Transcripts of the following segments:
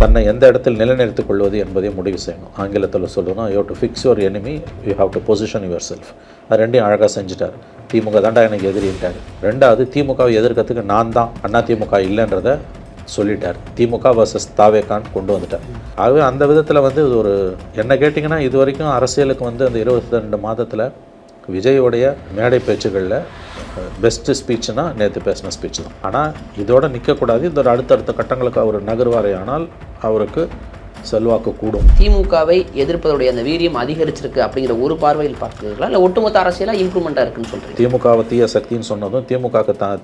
தன்னை எந்த இடத்தில் நிலைநிறுத்திக் கொள்வது என்பதை முடிவு செய்யணும். ஆங்கிலத்தில் சொல்லணும், you have to fix your enemy, you have to position yourself. அது ரெண்டையும் அழகாக செஞ்சுட்டார். திமுக தாண்டா எனக்கு எதிரின்ட்டார். ரெண்டாவது, திமுகவை எதிர்க்கிறதுக்கு நான் தான், அண்ணா திமுக இல்லைன்றதை சொல்லிட்டார். திமுக வர்சஸ் தாவேகான் கொண்டு வந்துட்டார். ஆகவே அந்த விதத்தில் வந்து இது ஒரு, என்ன கேட்டிங்கன்னா, இது வரைக்கும் அரசியலுக்கு வந்து அந்த 22 மாதத்தில் விஜயோடைய மேடை பேச்சுகளில் பெஸ்ட்டு ஸ்பீச்சுனா நேற்று பேசின ஸ்பீச் தான். ஆனால் இதோடு நிற்கக்கூடாது. இந்த ஒரு அடுத்தடுத்த கட்டங்களுக்கு அவர் நகர்வாரே ஆனால் அவருக்கு செல்வாக்கு கூடும். திமுகவை எதிர்ப்பதுடைய அந்த வீரியம் அதிகரிச்சிருக்கு அப்படிங்கிற ஒரு பார்வையில் பார்க்குறீங்களா, இல்லை ஒட்டுமொத்த அரசியலாக இம்ப்ரூவ்மெண்ட்டாக இருக்குன்னு சொல்கிறீங்க? திமுகவை தீய சக்தின்னு சொன்னதும்,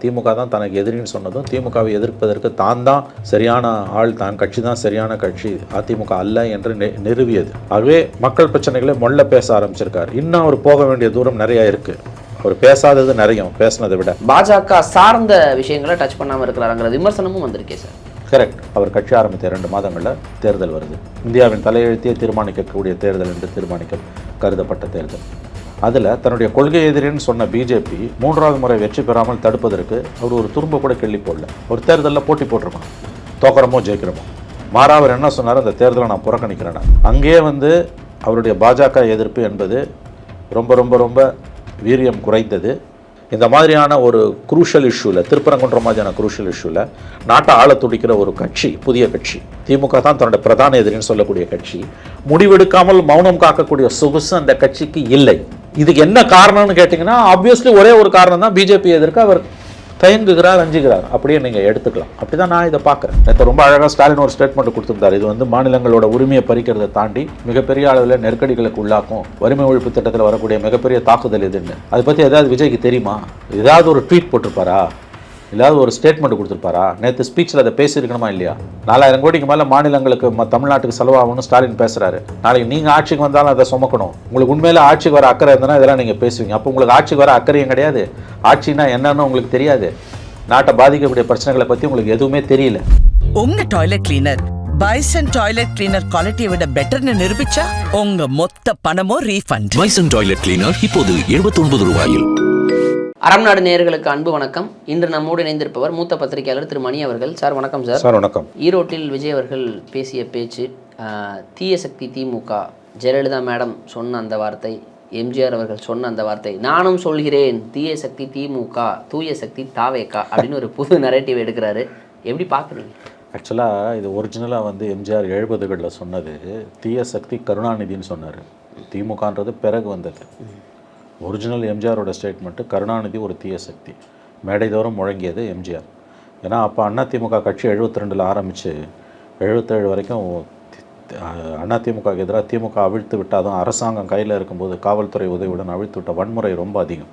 திமுக தான் தனக்கு எதிரின்னு சொன்னதும், திமுகவை எதிர்ப்பதற்கு தான் சரியான ஆள், தான் கட்சி தான் சரியான கட்சி, அதிமுக அல்ல என்று நிறுவியது. ஆகவே மக்கள் பிரச்சனைகளை மொள்ள பேச ஆரம்பிச்சிருக்காரு. இன்னும் அவர் போக வேண்டிய தூரம் நிறையா இருக்குது. அவர் பேசாதது நிறைய, பேசினதை விட. பாஜக சார்ந்த விஷயங்களை டச் பண்ணாமல் இருக்கிறாங்கிற விமர்சனமும் வந்திருக்கே சார். கரெக்ட். அவர் கட்சி ஆரம்பித்த 2 மாதங்களில் தேர்தல் வருது. இந்தியாவின் தலையெழுத்தையே தீர்மானிக்கக்கூடிய தேர்தல் என்று கருதப்பட்ட தேர்தல். அதில் தன்னுடைய கொள்கை எதிரின்னு சொன்ன பிஜேபி 3வது முறை வெற்றி பெறாமல் தடுப்பதற்கு அவர் ஒரு துரும்ப கூட கிள்ளி போடல. ஒரு தேர்தலில் போட்டி போட்டிருக்கோம், தோக்கிறமோ ஜெயிக்கிறோமோ. மாறாவர் என்ன சொன்னார், அந்த தேர்தலை நான் புறக்கணிக்கிறேன். அங்கேயே வந்து அவருடைய பாஜக எதிர்ப்பு என்பது ரொம்ப ரொம்ப ரொம்ப வீரியம் குறைந்தது. இந்த மாதிரியான ஒரு குரூஷியல் இஷ்யூவில், திருப்பரங்குன்ற மாதிரியான குரூஷியல் இஷ்யூவில் நாட்டை ஆள துடிக்கிற ஒரு கட்சி, புதிய கட்சி, திமுக தான் தன்னுடைய பிரதான எதிரின்னு சொல்லக்கூடிய கட்சி, முடிவெடுக்காமல் மௌனம் காக்கக்கூடிய சொகுசு அந்த கட்சிக்கு இல்லை. இதுக்கு என்ன காரணம்னு கேட்டிங்கன்னா, ஆப்வியஸ்லி ஒரே ஒரு காரணம் தான், பிஜேபி எதிர்க்க அவர் தயங்குகிறார், அஞ்சுகிறார். அப்படியே நீங்கள் எடுத்துக்கலாம். அப்படி தான் நான் இதை பார்க்குறேன். நேற்று ரொம்ப அழகாக ஸ்டாலின் ஒரு ஸ்டேட்மெண்ட் கொடுத்துருந்தார். இது வந்து மாநிலங்களோட உரிமையை பறிக்கிறதை தாண்டி மிகப்பெரிய அளவில் நெருக்கடிகளுக்கு உள்ளாக்கும், வறுமை ஒழிப்பு திட்டத்தில் வரக்கூடிய மிகப்பெரிய தாக்குதல் எதுன்னு. அதை பற்றி ஏதாவது விஜய்க்கு தெரியுமா? ஏதாவது ஒரு ட்வீட் போட்டிருப்பாரா, ஏதாவது ஒரு ஸ்டேட்மெண்ட் கொடுத்துருப்பாரா? நேற்று ஸ்பீச்சில் அதை பேசியிருக்கணுமா இல்லையா? 4000 கோடிக்கு மேலே மாநிலங்களுக்கு தமிழ்நாட்டுக்கு செலவாகணும்னு ஸ்டாலின் பேசுகிறாரு. நாளைக்கு நீங்கள் ஆட்சிக்கு வந்தாலும் அதை சுமக்கணும். உங்களுக்கு உண்மையில ஆட்சிக்கு வர அக்கறை இருந்தனா இதெல்லாம் நீங்கள் பேசுவீங்க. அப்போ உங்களுக்கு ஆட்சிக்கு வர அக்கறையும் கிடையாது. ஆட்சின்னா என்னன்னு உங்களுக்கு தெரியாது. நாட்டை பாதிக்கக்கூடிய பிரச்சனைகளை பற்றி உங்களுக்கு எதுவுமே தெரியல. உங்க toilet cleaner bison toilet cleaner குவாலிட்டியை விட பெட்டர்னு நிரூபிச்சா உங்க மொத்த பணமும் ரீஃபண்ட். பைசன் டாய்லெட் கிளீனர் இப்போது 79 ரூபாயில். அறம் நாடு நேயர்களுக்கு அன்பு வணக்கம். இன்று நம்மோடு இணைந்திருப்பவர் மூத்த பத்திரிகையாளர் திரு மணி அவர்கள். சார் வணக்கம். சார் சார் வணக்கம். ஈரோட்டில் விஜய் அவர்கள் பேசிய பேச்சு, தீய சக்தி திமுக, ஜெயலலிதா மேடம் சொன்ன அந்த வார்த்தை, எம்ஜிஆர் அவர்கள் சொன்ன அந்த வார்த்தை, நானும் சொல்கிறேன் தீய சக்தி திமுக, தூய சக்தி தாவேகா அப்படின்னு ஒரு புது நரேட்டிவ் எடுக்கிறாரு. எப்படி பார்க்குறீங்க? ஆக்சுவலாக இது ஒரிஜினலாக வந்து எம்ஜிஆர் 70களில் சொன்னது தீய சக்தி கருணாநிதின்னு சொன்னார். திமுகன்றது பிறகு வந்தது. ஒரிஜினல் எம்ஜிஆரோட ஸ்டேட்மெண்ட்டு கருணாநிதி ஒரு தீய சக்தி, மேடைதோறும் முழங்கியது எம்ஜிஆர். ஏன்னா அப்போ அதிமுக கட்சி 72 ஆரம்பித்து 77 வரைக்கும் அதிமுக எதிராக திமுக அவிழ்த்து விட்டாலும் அரசாங்கம் கையில் இருக்கும்போது காவல்துறை உதவியுடன் அவிழ்த்து விட்ட வன்முறை ரொம்ப அதிகம்.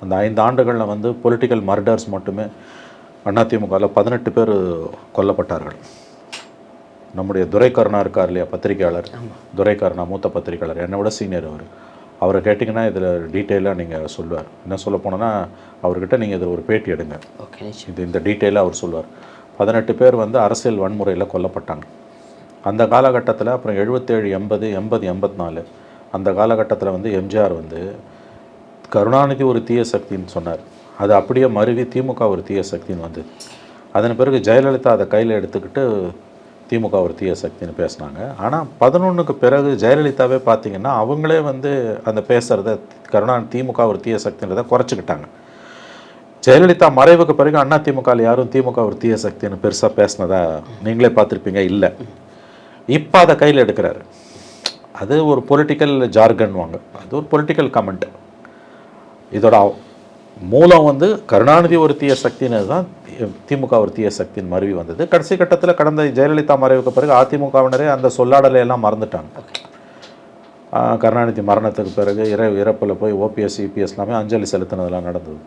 அந்த 5 ஆண்டுகளில் வந்து பொலிட்டிக்கல் மர்டர்ஸ் மட்டுமே அதிமுகவில் 18 பேர் கொல்லப்பட்டார்கள். நம்முடைய துரைக்கருணா இருக்கார் இல்லையா, பத்திரிகையாளர் துரைக்கருணா, மூத்த பத்திரிகையாளர், என்னை விட சீனியர் அவர். அவரை கேட்டிங்கன்னா இதில் டீட்டெயிலாக நீங்கள் சொல்லுவார். என்ன சொல்ல போனோன்னா, அவர்கிட்ட நீங்கள் இதில் ஒரு பேட்டி எடுங்க, இந்த டீட்டெயிலாக அவர் சொல்லுவார். 18 பேர் வந்து அரசியல் வன்முறையில் கொல்லப்பட்டாங்க அந்த காலகட்டத்தில். அப்புறம் 77, 80, 84 அந்த காலகட்டத்தில் வந்து எம்ஜிஆர் வந்து கருணாநிதி ஒரு தீய சக்தின்னு சொன்னார். அது அப்படியே மருவி திமுக ஒரு தீய சக்தின்னு வந்தது. அதன் பிறகு ஜெயலலிதா அதை கையில் எடுத்துக்கிட்டு திமுக ஒரு தீய சக்தின்னு பேசினாங்க. ஆனால் 11க்கு பிறகு ஜெயலலிதாவே பார்த்திங்கன்னா அவங்களே வந்து அந்த பேசுகிறத திமுக ஒரு தீய சக்தின்றதை குறைச்சிக்கிட்டாங்க. ஜெயலலிதா மறைவுக்கு பிறகு அதிமுகவில் யாரும் திமுக ஒரு தீய சக்தின்னு பெருசாக பேசினதா நீங்களே பார்த்துருப்பீங்க. இல்லை, இப்போ அதை கையில் எடுக்கிறாரு. அது ஒரு பொலிட்டிக்கல் ஜார்கன்வாங்க, அது ஒரு பொலிட்டிக்கல் கமெண்ட். இதோட மூலம் வந்து கருணாநிதி ஒரு தீய சக்தின்னு தான் திமுக ஒரு தீய சக்தின்னு மருவி வந்தது. கடைசி கட்டத்தில் கடந்த ஜெயலலிதா மறைவுக்கு பிறகு அதிமுகவினரே அந்த சொல்லாடலை எல்லாம் மறந்துட்டாங்க. கருணாநிதி மரணத்துக்கு பிறகு இறப்பில் போய் ஓபிஎஸ் இபிஎஸ் எல்லாமே அஞ்சலி செலுத்தினதெல்லாம் நடந்தது.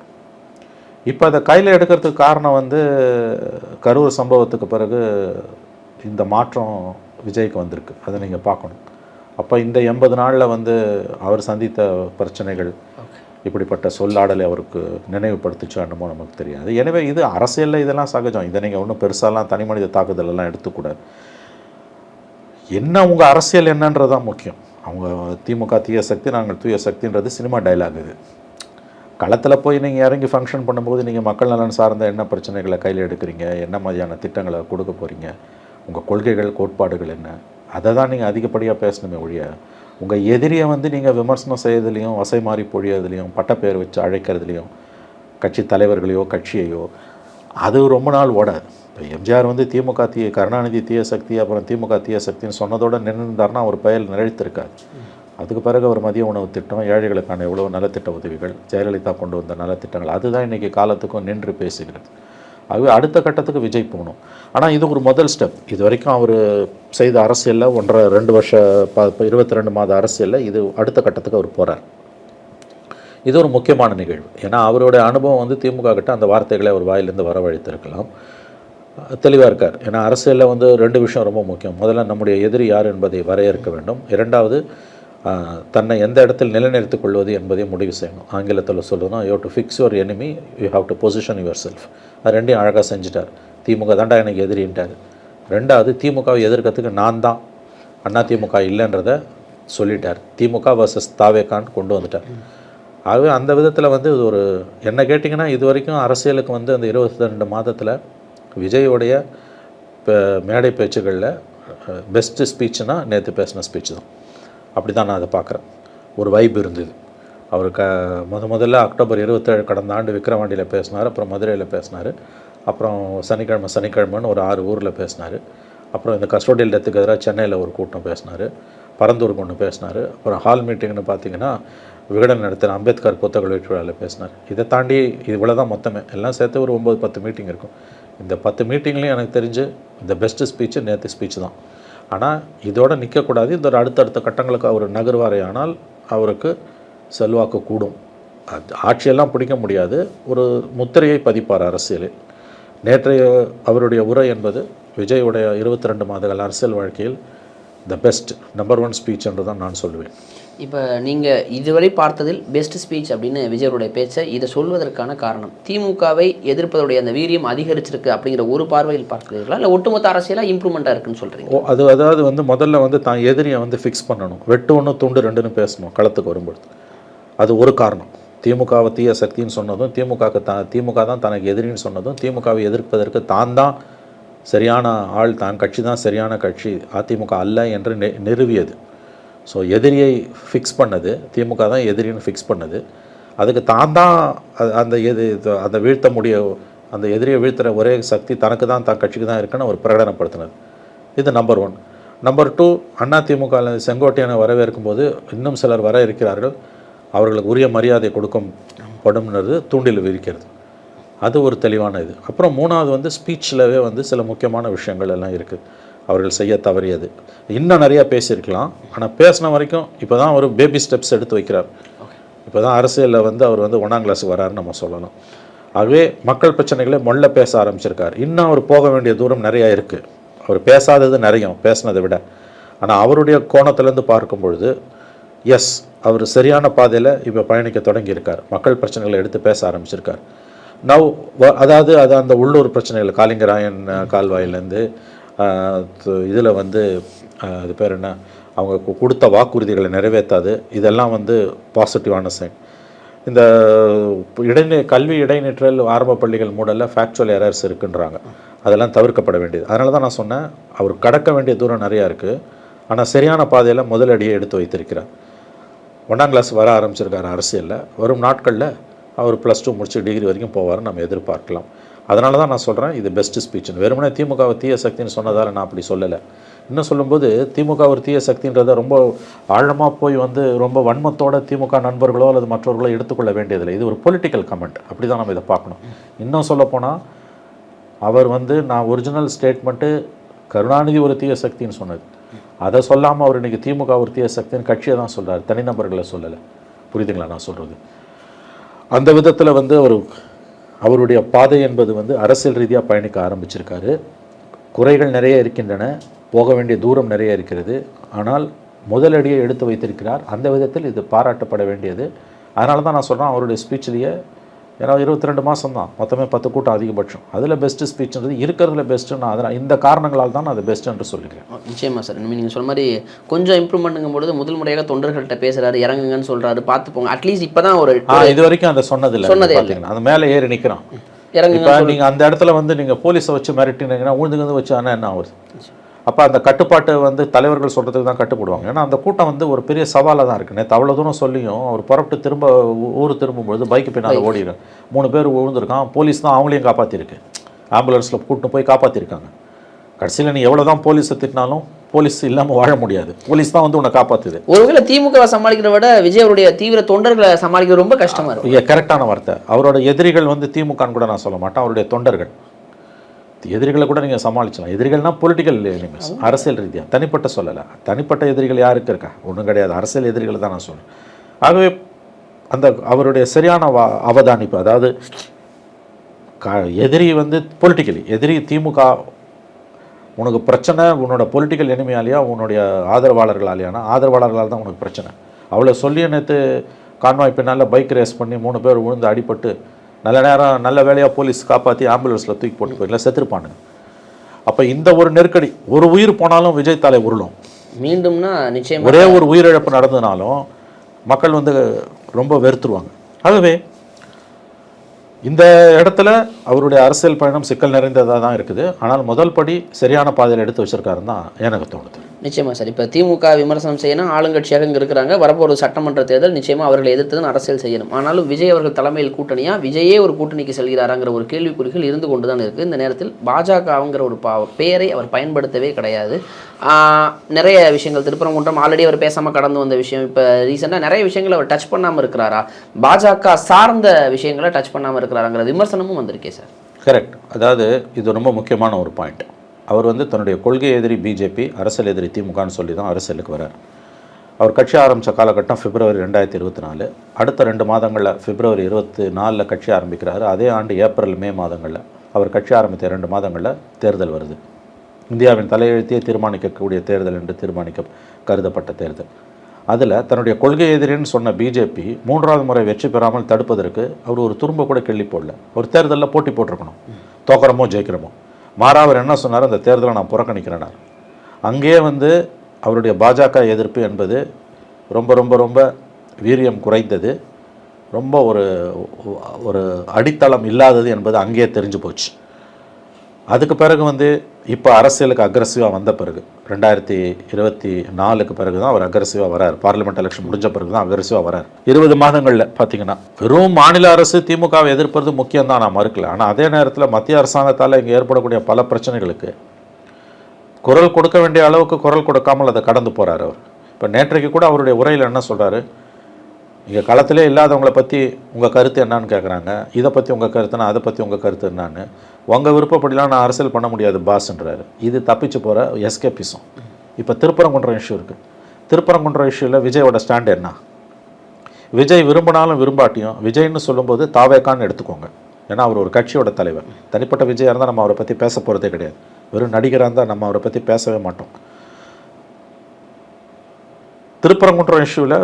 இப்போ அதை கையில் எடுக்கிறதுக்கு காரணம் வந்து கரூர் சம்பவத்துக்கு பிறகு இந்த மாற்றம் விஜய்க்கு வந்திருக்கு. அதை நீங்கள் பார்க்கணும். அப்போ இந்த 80 நாளில் வந்து அவர் சந்தித்த பிரச்சனைகள், இப்படிப்பட்ட சொல்லாடலை அவருக்கு நினைவுபடுத்திச்சோ என்னமோ நமக்கு தெரியாது. எனவே இது அரசியலில் இதெல்லாம் சகஜம். இதை நீங்கள் ஒன்றும் பெருசாலாம் தனி மனித தாக்குதலெல்லாம் எடுத்துக்கூடாது. என்ன உங்கள் அரசியல் என்னன்றது தான் முக்கியம். அவங்க திமுக தீய சக்தி, நாங்கள் தூய சக்தின்றது சினிமா டைலாக். இது களத்தில் போய் நீங்கள் இறங்கி ஃபங்க்ஷன் பண்ணும்போது நீங்கள் மக்கள் நலன் சார்ந்த என்ன பிரச்சனைகளை கையில் எடுக்கிறீங்க, என்ன மாதிரியான திட்டங்களை கொடுக்க போகிறீங்க, உங்கள் கொள்கைகள் கோட்பாடுகள் என்ன, அதை தான் நீங்கள் அதிகப்படியாக பேசணுமே ஒழிய உங்கள் எதிரியை வந்து நீங்கள் விமர்சனம் செய்யறதுலையும் வசை மாறி பொழியறதுலையும் பட்டப்பெயர் வச்சு அழைக்கிறதுலையும் கட்சி தலைவர்களையோ கட்சியையோ அது ரொம்ப நாள் ஓடாது. இப்போ எம்ஜிஆர் வந்து திமுக கருணாநிதி தீய சக்தி அப்புறம் திமுக தீய சக்தின்னு சொன்னதோடு நின்றுந்தார்னா அவர் பெயர் நிலைத்திருக்காது. அதுக்கு பிறகு அவர் மதிய உணவு திட்டம், ஏழைகளுக்கான எவ்வளோ நலத்திட்ட உதவிகள், ஜெயலலிதா கொண்டு வந்த நலத்திட்டங்கள், அதுதான் இன்றைக்கி காலத்துக்கும் நின்று பேசுகிறது. ஆகவே அடுத்த கட்டத்துக்கு விஜய் போகணும். ஆனால் இது ஒரு முதல் ஸ்டெப். இது வரைக்கும் அவர் செய்த அரசியலில் 1.5-2 வருஷ 22 மாத அரசியலில் இது அடுத்த கட்டத்துக்கு அவர் போகிறார். இது ஒரு முக்கியமான நிகழ்வு. ஏன்னா அவருடைய அனுபவம் வந்து திமுக கிட்ட அந்த வார்த்தைகளை அவர் வாயிலிருந்து வரவழைத்திருக்கலாம். தெளிவாக இருக்கார். ஏன்னா அரசியலில் வந்து 2 விஷயம் ரொம்ப முக்கியம். முதல்ல நம்முடைய எதிரி யார் என்பதை வரையறுக்க வேண்டும். 2வது தன்னை எந்த இடத்தில் நிலைநிறுத்திக் கொள்வது என்பதை முடிவு செய்யணும். ஆங்கிலத்தில் சொல்லணும், you have to fix your enemy, you have to position yourself. அது 2யும் அழகாக செஞ்சுட்டார். திமுக தாண்டா எனக்கு எதிரின்ட்டார். 2வது திமுகவை எதிர்க்கிறதுக்கு நான் தான், அண்ணா திமுக இல்லைன்றதை சொல்லிட்டார். திமுக வர்சஸ் தாவேகான் கொண்டு வந்துட்டார். ஆகவே அந்த விதத்தில் வந்து இது ஒரு என்ன கேட்டிங்கன்னா இது வரைக்கும் அரசியலுக்கு வந்து அந்த 22 மாதத்தில் விஜயோடைய மேடை பேச்சுகளில் பெஸ்ட்டு ஸ்பீச்சுனா நேற்று பேசின ஸ்பீச் தான். அப்படி தான் நான் அதை பார்க்குறேன். ஒரு வைப் இருந்தது. அவர் முதல்ல அக்டோபர் 27 கடந்த ஆண்டு விக்ரவாண்டியில் பேசினார், அப்புறம் மதுரையில் பேசினார், அப்புறம் சனிக்கிழமைன்னு ஒரு 6 ஊரில் பேசினார், அப்புறம் இந்த கஸ்டோடியல் டெத்துக்கு எதிராக சென்னையில் ஒரு கூட்டம் பேசினார், பரந்தூருக்கு ஒன்று பேசினார், அப்புறம் ஹால் மீட்டிங்னு பார்த்திங்கன்னா விகடன் நடத்தின அம்பேத்கர் புத்தக வெளியீட்டு விழாவில் பேசினார். இதை தாண்டி இவ்வளோ தான் மொத்தமே, எல்லாம் சேர்த்து ஒரு 9-10 மீட்டிங் இருக்கும். இந்த 10 மீட்டிங்லேயும் எனக்கு தெரிஞ்சு இந்த பெஸ்ட்டு ஸ்பீச்சு நேற்று ஸ்பீச் தான். ஆனால் இதோடு நிற்கக்கூடாது. இந்த அடுத்தடுத்த கட்டங்களுக்கு அவர் நகர்வாரே ஆனால் அவருக்கு செல்வாக்கு கூடும். ஆட்சியெல்லாம் பிடிக்க முடியாது, ஒரு முத்திரையை பதிப்பார் அரசியலில். நேற்றைய அவருடைய உரை என்பது விஜயுடைய 22 மாதங்கள் அரசியல் வாழ்க்கையில் த பெஸ்ட் நம்பர் 1 ஸ்பீச் என்று தான் நான் சொல்லுவேன். இப்போ நீங்கள் இதுவரை பார்த்ததில் பெஸ்ட் ஸ்பீச் அப்படின்னு விஜயருடைய பேச்சை இதை சொல்வதற்கான காரணம் திமுகவை எதிர்ப்பதுடைய அந்த வீரியம் அதிகரிச்சிருக்கு அப்படிங்கிற ஒரு பார்வையில் பார்க்குறீங்களா, இல்லை ஒட்டுமொத்த அரசியலாக இம்ப்ரூவ்மெண்ட்டாக இருக்குன்னு சொல்கிறீங்க? அதாவது வந்து முதல்ல வந்து தான் எதிரியை வந்து ஃபிக்ஸ் பண்ணணும். வெட்டு 1 துண்டு 2ன்னு பேசணும் களத்துக்கு வரும்பொழுது. அது ஒரு காரணம். திமுகவை தீய சக்தின்னு சொன்னதும், திமுக தான் தனக்கு எதிரின்னு சொன்னதும், திமுகவை எதிர்ப்பதற்கு தான் சரியான ஆள், தான் கட்சி தான் சரியான கட்சி, அதிமுக அல்ல என்று நிறுவியது. ஸோ எதிரியை ஃபிக்ஸ் பண்ணது, திமுக தான் எதிரின்னு ஃபிக்ஸ் பண்ணது. அதுக்கு தான் அந்த வீழ்த்த அந்த எதிரியை வீழ்த்துகிற ஒரே சக்தி தனக்கு தான் கட்சிக்கு தான் இருக்குன்னு அவர் பிரகடனப்படுத்தினது. இது நம்பர் 1. நம்பர் 2, அதிமுக செங்கோட்டையனை வரவேற்கும் போது இன்னும் சிலர் வர இருக்கிறார்கள், அவர்களுக்கு உரிய மரியாதை கொடுக்கப்படும்ன்றது தூண்டில் விரிக்கிறது. அது ஒரு தெளிவான இது. அப்புறம் 3வது வந்து ஸ்பீச்சிலவே வந்து சில முக்கியமான விஷயங்கள் எல்லாம் இருக்குது அவர்கள் செய்ய தவறியது. இன்னும் நிறையா பேசியிருக்கலாம். ஆனால் பேசின வரைக்கும் இப்போ தான் ஒரு பேபி ஸ்டெப்ஸ் எடுத்து வைக்கிறார். இப்போ தான் அரசியலில் வந்து அவர் வந்து 1ஆம் கிளாஸுக்கு வராருன்னு நம்ம சொல்லலாம். ஆகவே மக்கள் பிரச்சனைகளை மொல்ல பேச ஆரம்பிச்சிருக்கார். இன்னும் அவர் போக வேண்டிய தூரம் நிறையா இருக்குது. அவர் பேசாதது நிறையும் பேசினதை விட. ஆனால் அவருடைய கோணத்திலேருந்து பார்க்கும் பொழுது எஸ், அவர் சரியான பாதையில் இப்போ பயணிக்க தொடங்கியிருக்கார். மக்கள் பிரச்சனைகளை எடுத்து பேச ஆரம்பிச்சிருக்கார். அதாவது அந்த உள்ளூர் பிரச்சனைகள், காலிங்கராயன் கால்வாயிலேருந்து இதில் வந்து அது பேர் என்ன, அவங்க கொடுத்த வாக்குறுதிகளை நிறைவேற்றாது, இதெல்லாம் வந்து பாசிட்டிவான சைன். இந்த கல்வி இடைநிற்றல், ஆரம்ப பள்ளிகள் மூடலில் ஃபேக்சுவல் எரர்ஸ் இருக்குன்றாங்க. அதெல்லாம் தவிர்க்கப்பட வேண்டியது. அதனால தான் நான் சொன்னேன், அவர் கடக்க வேண்டிய தூரம் நிறையா இருக்குது. ஆனால் சரியான பாதையில் முதலடியை எடுத்து வைத்திருக்கிறார். 1ஆம் கிளாஸ் வர ஆரம்பிச்சிருக்காரு அரசியலில். வரும் நாட்களில் அவர் +2 முடிச்சு டிகிரி வரைக்கும் போவார்னு நம்ம எதிர்பார்க்கலாம். அதனால தான் நான் சொல்கிறேன் இது பெஸ்ட்டு ஸ்பீச்சுன்னு. வெறுமனே திமுகவை தீய சக்தின்னு சொன்னதால் நான் அப்படி சொல்லலை. இன்னும் சொல்லும்போது திமுக ஒரு தீய சக்தின்றதை ரொம்ப ஆழமாக போய் வந்து ரொம்ப வன்மத்தோட திமுக நண்பர்களோ அல்லது மற்றவர்களோ எடுத்துக்கொள்ள வேண்டியதில்லை. இது ஒரு பொலிட்டிக்கல் கமெண்ட், அப்படி தான் நம்ம இதை பார்க்கணும். இன்னும் சொல்லப்போனால் அவர் வந்து நான் ஒரிஜினல் ஸ்டேட்மெண்ட்டு கருணாநிதி ஒரு தீய சக்தின்னு சொன்னது, அதை சொல்லாமல் அவர் இன்றைக்கி திமுக ஒரு தீய சக்தின்னு கட்சியை தான் சொல்கிறார், தனிநபர்களை சொல்லலை. புரியுதுங்களா நான் சொல்கிறது? அந்த விதத்தில் வந்து அவருடைய பாதை என்பது வந்து அரசியல் ரீதியாக பயணிக்க ஆரம்பிச்சிருக்காரு. குறைகள் நிறைய இருக்கின்றன, போக வேண்டிய தூரம் நிறைய இருக்கிறது. ஆனால் முதலடியை எடுத்து வைத்திருக்கிறார். அந்த விதத்தில் இது பாராட்டப்பட வேண்டியது. அதனால தான் நான் சொல்கிறேன், அவருடைய ஸ்பீச்சிலேயே ஏன்னா 22 மாதம் தான், மொத்தமே 10 கூட்டம் அதிகபட்சம். அதில் பெஸ்ட்டு ஸ்பீச்ன்றது இருக்கிறதுல பெஸ்ட்டு. நான் அதனால் இந்த காரணங்களால் தான் நான் அது பெஸ்ட் என்று சொல்லிக்கிறேன். நிச்சயமாக சார், நீங்கள் சொன்ன மாதிரி கொஞ்சம் இம்ப்ரூவ்மெண்ட்டுங்கும் பொழுது முதல் முறையாக தொண்டர்கள்ட்ட பேசுகிறாரு, இறங்குங்கன்னு சொல்கிறாரு, பார்த்துப்போங்க. அட்லீஸ்ட் இப்போ தான் ஒரு இது வரைக்கும் அதை சொன்னதே பார்த்தீங்கன்னா அந்த மேலே ஏறி நிற்கிறான். இறங்குங்க. இப்போ நீங்கள் அந்த இடத்துல வந்து நீங்கள் போலீஸை வச்சு மிரட்டினீங்கன்னா ஊழ்ந்துங்க வச்சு ஆனால் என்ன ஆகுது? அப்போ அந்த கட்டுப்பாட்டை வந்து தலைவர்கள் சொல்கிறதுக்கு தான் கட்டுப்படுவாங்க. ஏன்னா அந்த கூட்டம் வந்து ஒரு பெரிய சவாலாக தான் இருக்குது. நேற்று அவ்வளோ தூரம் சொல்லியும் அவர் புறப்பட்டு திரும்ப ஊர் திரும்பும்பொழுது பைக்கு பின்னால் ஓடிடுறேன். 3 பேர் விழுந்திருக்கான். போலீஸ் தான் அவங்களையும் காப்பாற்றிருக்கு. ஆம்புலன்ஸில் கூப்பிட்டு போய் காப்பாற்றிருக்காங்க. கடைசியில் நீ எவ்வளோ தான் போலீஸை திட்டினாலும் போலீஸ் இல்லாமல் வாழ முடியாது. போலீஸ் தான் வந்து உன்னை காப்பாற்றுது. ஒருவேளை திமுகவை சமாளிக்கிறத விட விஜய் அவருடைய தீவிர தொண்டர்களை சமாளிக்கிறது ரொம்ப கஷ்டமாக இருக்கும். கரெக்டான வார்த்தை. அவரோட எதிரிகள் வந்து திமுகன்னு கூட நான் சொல்ல மாட்டேன், அவருடைய தொண்டர்கள். எதிரிகளை கூட நீங்கள் சமாளிச்சலாம். எதிரிகள்னா பொலிட்டிக்கல் எனிமீஸ், அரசியல் ரீதியாக. தனிப்பட்ட சொல்லலை. தனிப்பட்ட எதிரிகள் யாருக்கு இருக்கா? ஒன்றும் கிடையாது. அரசியல் எதிரிகள் தான் நான் சொல்கிறேன். ஆகவே அந்த அவருடைய சரியான அவதானிப்பு, அதாவது எதிரி வந்து பொலிட்டிக்கலி எதிரி திமுக, உனக்கு பிரச்சனை உன்னோட பொலிட்டிக்கல் எனிமையாலேயா உன்னுடைய ஆதரவாளர்களாலேயானா ஆதரவாளர்களால் தான் உனக்கு பிரச்சனை. அவளை சொல்லி நேற்று கான்வாய் பின்னால் பைக் ரேஸ் பண்ணி 3 பேர் விழுந்து அடிபட்டு நல்ல நேரம் நல்ல வேலையாக போலீஸ் காப்பாற்றி ஆம்புலன்ஸில் தூக்கி போட்டு போயிடல, செத்துருப்பானுங்க. அப்போ இந்த ஒரு நெருக்கடி, ஒரு உயிர் போனாலும் விஜய் தலை உருளும். மீண்டும்னா நிச்சயம் ஒரே ஒரு உயிரிழப்பு நடந்ததுனாலும் மக்கள் வந்து ரொம்ப வெறுத்துருவாங்க. ஆகவே இந்த இடத்துல அவருடைய அரசியல் பயணம் சிக்கல் நிறைந்ததாக தான் இருக்குது. ஆனால் முதல் படி சரியான பாதையில் எடுத்து வச்சிருக்காருன்னு தான் எனக்கு தோணுது. நிச்சயமா சார். இப்போ திமுக விமர்சனம் செய்யணும், ஆளுங்கட்சியாக இங்கே இருக்கிறாங்க. வரப்போகிற சட்டமன்ற தேர்தல் நிச்சயமாக அவர்களை எதிர்த்து தான் அரசியல் செய்யணும். ஆனாலும் விஜய் அவர்கள் தலைமையில் கூட்டணியா, விஜயே ஒரு கூட்டணிக்கு செல்கிறாராங்கிற ஒரு கேள்விக்குறிகள் இருந்து கொண்டு தான் இருக்குது. இந்த நேரத்தில் பாஜகங்கிற ஒரு பெயரை அவர் பயன்படுத்தவே கிடையாது. நிறைய விஷயங்கள் திருப்பரங்குன்றம் ஆல்ரெடி அவர் பேசாமல் கடந்து வந்த விஷயம், இப்போ ரீசெண்டாக நிறைய விஷயங்கள் அவர் டச் பண்ணாமல் இருக்கிறாரா, பாஜக சார்ந்த விஷயங்களை டச் பண்ணாமல் இருக்கிறாராங்கிற விமர்சனமும் வந்திருக்கே சார். கரெக்ட். அதாவது இது ரொம்ப முக்கியமான ஒரு பாயிண்ட். அவர் வந்து தன்னுடைய கொள்கை எதிரி பிஜேபி, அரசியல் எதிரி திமுகன்னு சொல்லி தான் அரசியலுக்கு வரார். அவர் கட்சி ஆரம்பித்த காலகட்டம் பிப்ரவரி 2024. அடுத்த 2 மாதங்களில் பிப்ரவரி 24 கட்சி ஆரம்பிக்கிறாரு. அதே ஆண்டு ஏப்ரல் மே மாதங்களில் அவர் கட்சி ஆரம்பித்த 2 மாதங்களில் தேர்தல் வருது. இந்தியாவின் தலையெழுத்தையே தீர்மானிக்கக்கூடிய தேர்தல் என்று கருதப்பட்ட தேர்தல். அதில் தன்னுடைய கொள்கை எதிரின்னு சொன்ன பிஜேபி 3வது முறை வெற்றி பெறாமல் தடுப்பதற்கு அவர் ஒரு துரும்ப கூட கிள்ளி போடல. ஒரு தேர்தலில் போட்டி போட்டிருக்கணும், தோக்கிறமோ ஜெயிக்கிறமோ. மாறாவர் என்ன சொன்னார், அந்த தேர்தலை நான் புறக்கணிக்கிறேனார். அங்கேயே வந்து அவருடைய பாஜக எதிர்ப்பு என்பது ரொம்ப ரொம்ப ரொம்ப வீரியம் குறைந்தது, ரொம்ப ஒரு அடித்தளம் இல்லாதது என்பது அங்கேயே தெரிஞ்சு போச்சு. அதுக்கு பிறகு வந்து இப்போ அரசியலுக்கு அக்ரெசிவாக வந்த பிறகு 2024 பிறகு தான் அவர் அக்ரெசிவாக வரார். பார்லிமெண்ட் எலெக்ஷன் முடிஞ்ச பிறகு தான் அக்ரெசிவாக வரார். 20 மாதங்களில் பார்த்தீங்கன்னா வெறும் மாநில அரசு திமுகவை எதிர்ப்பது முக்கியம் தான், நான் மறுக்கல. ஆனால் அதே நேரத்தில் மத்திய அரசாங்கத்தால் இங்கே ஏற்படக்கூடிய பல பிரச்சனைகளுக்கு குரல் கொடுக்க வேண்டிய அளவுக்கு குரல் கொடுக்காமல் அதை கடந்து போகிறார் அவர். இப்போ நேற்றைக்கு கூட அவருடைய உரையில் என்ன சொல்கிறாரு, இங்கே களத்திலே இல்லாதவங்களை பற்றி உங்கள் கருத்து என்னான்னு கேட்குறாங்க. இதை பற்றி உங்கள் கருத்துனா, அதை பற்றி உங்கள் கருத்து என்னான்னு. உங்கள் விருப்பப்படிலாம் நான் அரசியல் பண்ண முடியாது பாஸ்ன்றாரு. இது தப்பிச்சு போகிற எஸ்கேபிசம். இப்போ திருப்பரங்குன்றம் இஷ்யூ இருக்குது. திருப்பரங்குன்றம் இஷ்யூவில் விஜயோட ஸ்டாண்ட் என்ன? விஜய் விரும்பினாலும் விரும்பாட்டியும் விஜய்னு சொல்லும்போது தாவேக்கான்னு எடுத்துக்கோங்க. ஏன்னா அவர் ஒரு கட்சியோட தலைவர். தனிப்பட்ட விஜயாக இருந்தால் நம்ம அவரை பற்றி பேச போகிறதே கிடையாது. வெறும் நடிகராக இருந்தால் நம்ம அவரை பற்றி பேசவே மாட்டோம். திருப்பரங்குன்றம் இஷ்யூவில்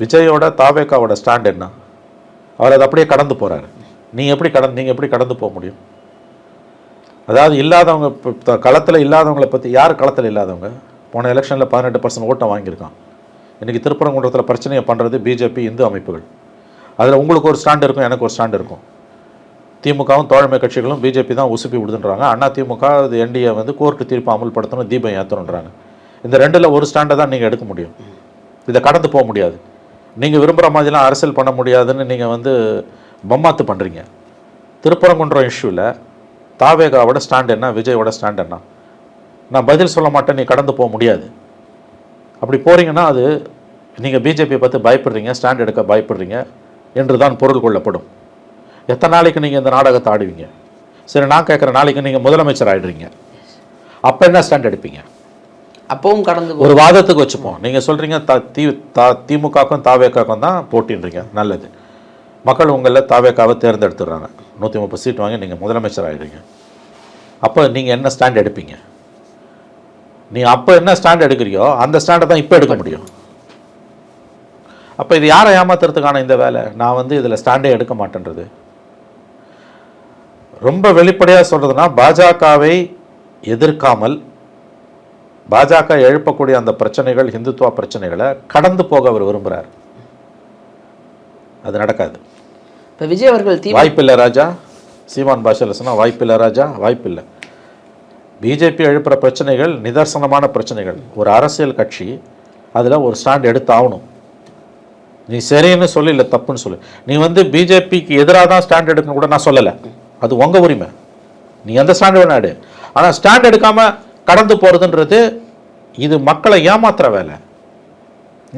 விஜயோட தாவேக்காவோட ஸ்டாண்ட் என்ன? அவர் அதை அப்படியே கடந்து போகிறாரு. நீங்கள் எப்படி கடந்து போக முடியும்? அதாவது இல்லாதவங்க, களத்தில் இல்லாதவங்களை பற்றி. யார் களத்தில் இல்லாதவங்க? போன எலெக்ஷனில் 18% ஓட்டை வாங்கியிருக்கான். இன்றைக்கி திருப்பரங்குன்றத்தில் பிரச்சனையை பண்ணுறது பிஜேபி, இந்து அமைப்புகள். அதில் உங்களுக்கு ஒரு ஸ்டாண்ட் இருக்கும், எனக்கு ஒரு ஸ்டாண்ட் இருக்கும். திமுகவும் தோழமை கட்சிகளும் பிஜேபி தான் உசுப்பி விடுதுன்றாங்க. அண்ணா திமுக அது என்டிஏ வந்து கோர்ட்டு தீர்ப்பு அமல்படுத்தணும், தீபம் ஏற்றணுன்றாங்க. இந்த 2ல் ஒரு ஸ்டாண்டை தான் நீங்கள் எடுக்க முடியும். இதை கடந்து போக முடியாது. நீங்கள் விரும்புகிற மாதிரிலாம் அரசியல் பண்ண முடியாதுன்னு நீங்கள் வந்து பம்மாத்து பண்ணுறீங்க. திருப்பரங்குன்றம் இஷ்யூவில் தாவேகாவோட ஸ்டாண்ட் என்ன, விஜயோட ஸ்டாண்ட் என்ன? நான் பதில் சொல்ல மாட்டேன், நீ கடந்து போக முடியாது. அப்படி போகிறீங்கன்னா அது நீங்கள் பிஜேபியை பார்த்து பயப்படுறீங்க, ஸ்டாண்ட் எடுக்க பயப்படுறீங்க என்று தான் பொருள் கொள்ளப்படும். எத்தனை நாளைக்கு நீங்கள் இந்த நாடகத்தை ஆடுவீங்க? சரி, நான் கேட்குற நாளைக்கு நீங்கள் முதலமைச்சர் ஆகிடுறீங்க, அப்போ என்ன ஸ்டாண்ட் எடுப்பீங்க? அப்பவும் கடந்து ஒரு வாதத்துக்கு வச்சுப்போம். நீங்கள் சொல்கிறீங்க திமுகக்கும் தாவேக்காக்கும் தான் போட்டின்றீங்க, நல்லது. மக்கள் உங்களில் தாவேக்காவை தேர்ந்தெடுத்துடுறாங்க, 130 சீட் வாங்கி நீங்கள் முதலமைச்சர் ஆகிடுறீங்க. அப்போ நீங்கள் என்ன ஸ்டாண்ட் எடுப்பீங்க? நீங்கள் அப்போ என்ன ஸ்டாண்ட் எடுக்கிறியோ அந்த ஸ்டாண்டை தான் இப்போ எடுக்க முடியும். அப்போ இது யாரை ஏமாத்துறதுக்கான இந்த வேலை? நான் வந்து இதில் ஸ்டாண்டே எடுக்க மாட்டேன்றது. ரொம்ப வெளிப்படையாக சொல்கிறதுனா, பாஜகவை எதிர்க்காமல் பாஜக எழுப்பக்கூடிய அந்த பிரச்சனைகள், இந்துத்துவ பிரச்சனைகளை கடந்து போக அவர் விரும்புகிறார். அது நடக்காது. இப்போ விஜய் அவர்கள் வாய்ப்பில்லை ராஜா. சீமான் பாஷையில் சொன்னால் வாய்ப்பில்லை ராஜா, வாய்ப்பில்லை. பிஜேபி எழுப்புகிற பிரச்சனைகள் நிதர்சனமான பிரச்சனைகள். ஒரு அரசியல் கட்சி அதில் ஒரு ஸ்டாண்ட் எடுத்து ஆகணும். நீ சரின்னு சொல்லி இல்லை தப்புன்னு சொல்லு. நீ வந்து பிஜேபிக்கு எதிராக தான் ஸ்டாண்ட் எடுக்கணும் கூட நான் சொல்லலை, அது உங்கள் உரிமை, நீ எந்த ஸ்டாண்ட் வேணா எடு. ஆனால் ஸ்டாண்ட் எடுக்காமல் கடந்து போகிறதுன்றது இது மக்களை ஏமாத்துற வேலை.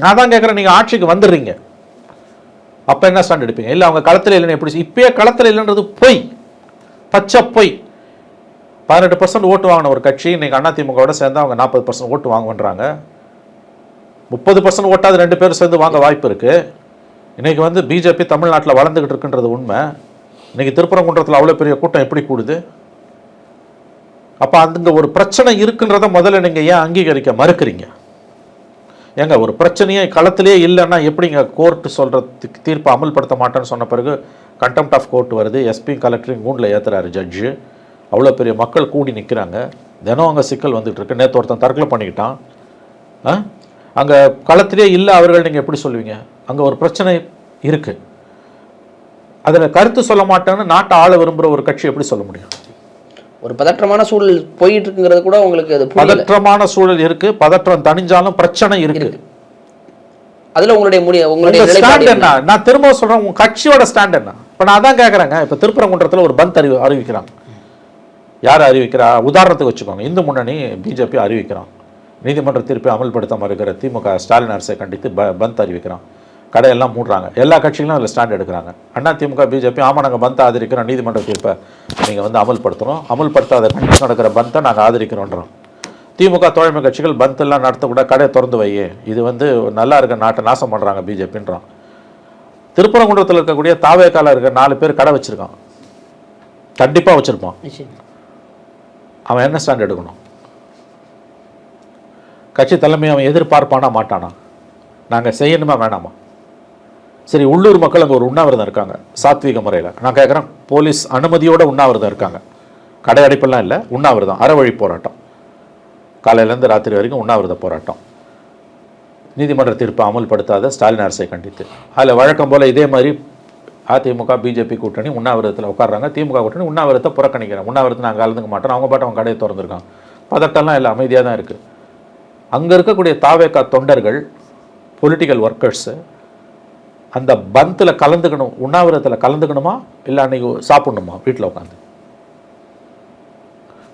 நான் தான் கேட்குறேன், நீங்கள் ஆட்சிக்கு வந்துடுறீங்க, அப்போ என்ன ஸ்டாண்ட் எடுப்பீங்க? இல்லை அவங்க களத்தில் இல்லைன்னு எப்படி? இப்பயே களத்தில் இல்லைன்றது பொய், பச்சை பொய். 18% ஓட்டு வாங்கின ஒரு கட்சி இன்னைக்கு அதிமுகவோட சேர்ந்து அவங்க 40% ஓட்டு வாங்குன்றாங்க. 30% ஓட்டாது 2 பேரும் சேர்ந்து வாங்க வாய்ப்பு இருக்குது. இன்றைக்கி வந்து பிஜேபி தமிழ்நாட்டில் வளர்ந்துக்கிட்டு இருக்குன்றது உண்மை. இன்றைக்கி திருப்பரங்குன்றத்தில் அவ்வளோ பெரிய கூட்டம் எப்படி கூடுது? அப்போ அங்கே ஒரு பிரச்சனை இருக்குன்றத முதல்ல நீங்கள் ஏன் அங்கீகரிக்க மறுக்கிறீங்க? ஏங்க ஒரு பிரச்சனையே களத்திலே இல்லைன்னா எப்படிங்க கோர்ட்டு சொல்கிற தீர்ப்பை அமல்படுத்த மாட்டேன்னு சொன்ன பிறகு கண்டெம்ட் ஆஃப் கோர்ட் வருது, எஸ்பி கலெக்டரிங் கூண்டில் ஏற்றுறாரு ஜட்ஜு, அவ்வளோ பெரிய மக்கள் கூடி நிற்கிறாங்க, தினம் அங்கே சிக்கல் வந்துட்டு இருக்கு. நேற்று ஒருத்தன் தற்கொலை பண்ணிக்கிட்டான். அங்கே களத்திலே இல்லை அவர்கள், நீங்கள் எப்படி சொல்லுவீங்க? அங்கே ஒரு பிரச்சனை இருக்குது, அதில் கருத்து சொல்ல மாட்டேன்னு நாட்டை ஆள விரும்புகிற ஒரு கட்சி எப்படி சொல்ல முடியும்? ஒரு பதற்றமான சூழல் போயிட்டு இருக்குங்கிறது கூட உங்களுக்கு அது பதற்றமான சூழல் இருக்கு, பதற்றம் தணிஞ்சாலும் பிரச்சனை இருக்கு. அதுல உங்களுடைய ஸ்டாண்ட் என்ன? நான் திரும்ப சொல்றேன், உங்க கட்சியோட ஸ்டாண்ட் என்ன? இப்ப நான் அதான் கேட்கறேங்க. இப்ப திருப்பரங்குன்றத்தில் ஒரு பந்த் அறிவிக்கிறாங்க. யார் அறிவிக்கிறா? உதாரணத்துக்கு வச்சுக்கோங்க, இந்து முன்னணி பிஜேபி அறிவிக்கிறான். நீதிமன்ற தீர்ப்பை அமல்படுத்தாமல் இருக்கிற திமுக ஸ்டாலின் அரசை கண்டித்து பந்த் அறிவிக்கிறான். கடையெல்லாம் மூடுறாங்க. எல்லா கட்சிகளும் அதில் ஸ்டாண்ட் எடுக்கிறாங்க. அண்ணா திமுக பிஜேபி ஆமாம் நாங்கள் பந்தை ஆதரிக்கிறோம், நீதிமன்ற தீர்ப்பை நீங்கள் வந்து அமல்படுத்துகிறோம், அமல்படுத்தாத கண்டித்து நடக்கிற பந்தை நாங்கள் ஆதரிக்கிறோன்றோம். திமுக தோழமை கட்சிகள் பந்தெல்லாம் நடத்தக்கூட, கடையை திறந்து வையே, இது வந்து நல்லா இருக்க நாட்டை நாசம் பண்ணுறாங்க பிஜேபின்றோம். திருப்பரங்குன்றத்தில் இருக்கக்கூடிய தாவேக்கால இருக்க 4 பேர் கடை வச்சுருக்கான், கண்டிப்பாக வச்சுருப்பான். அவன் என்ன ஸ்டாண்ட் எடுக்கணும்? கட்சி தலைமை அவன் எதிர்பார்ப்பானா மாட்டானா? நாங்கள் செய்யணுமா வேணாமா? சரி, உள்ளூர் மக்கள் அங்கே ஒரு உண்ணாவிரதம் இருக்காங்க சாத்வீக முறையில். நான் கேட்குறேன், போலீஸ் அனுமதியோட உண்ணாவிரதம் இருக்காங்க, கடை அடைப்பெல்லாம் இல்லை, உண்ணாவிரதம், அறவழி போராட்டம், காலையிலேருந்து ராத்திரி வரைக்கும் உண்ணாவிரத போராட்டம். நீதிமன்ற தீர்ப்பை அமல்படுத்தாத ஸ்டாலின் அரசை கண்டித்து அதில் வழக்கம் போல் இதே மாதிரி அதிமுக பிஜேபி கூட்டணி உண்ணாவிரதத்தில் உட்காடுறாங்க. திமுக கூட்டணி உண்ணாவிரதத்தை புறக்கணிக்கிறேன், உண்ணாவிரதத்தை நாங்கள் கலந்துக்க மாட்டோம், அவங்க பாட்டு அவங்க கடையை திறந்துருக்காங்க. பதட்டம்லாம் இல்லை, அமைதியாக தான் இருக்குது. அங்கே இருக்கக்கூடிய தாவேக்கா தொண்டர்கள், பொலிட்டிக்கல் ஒர்க்கர்ஸு அந்த பந்தில் கலந்துக்கணும், உண்ணாவிரதத்தில் கலந்துக்கணுமா இல்லை அன்றைக்கி சாப்பிடணுமா வீட்டில் உட்காந்து?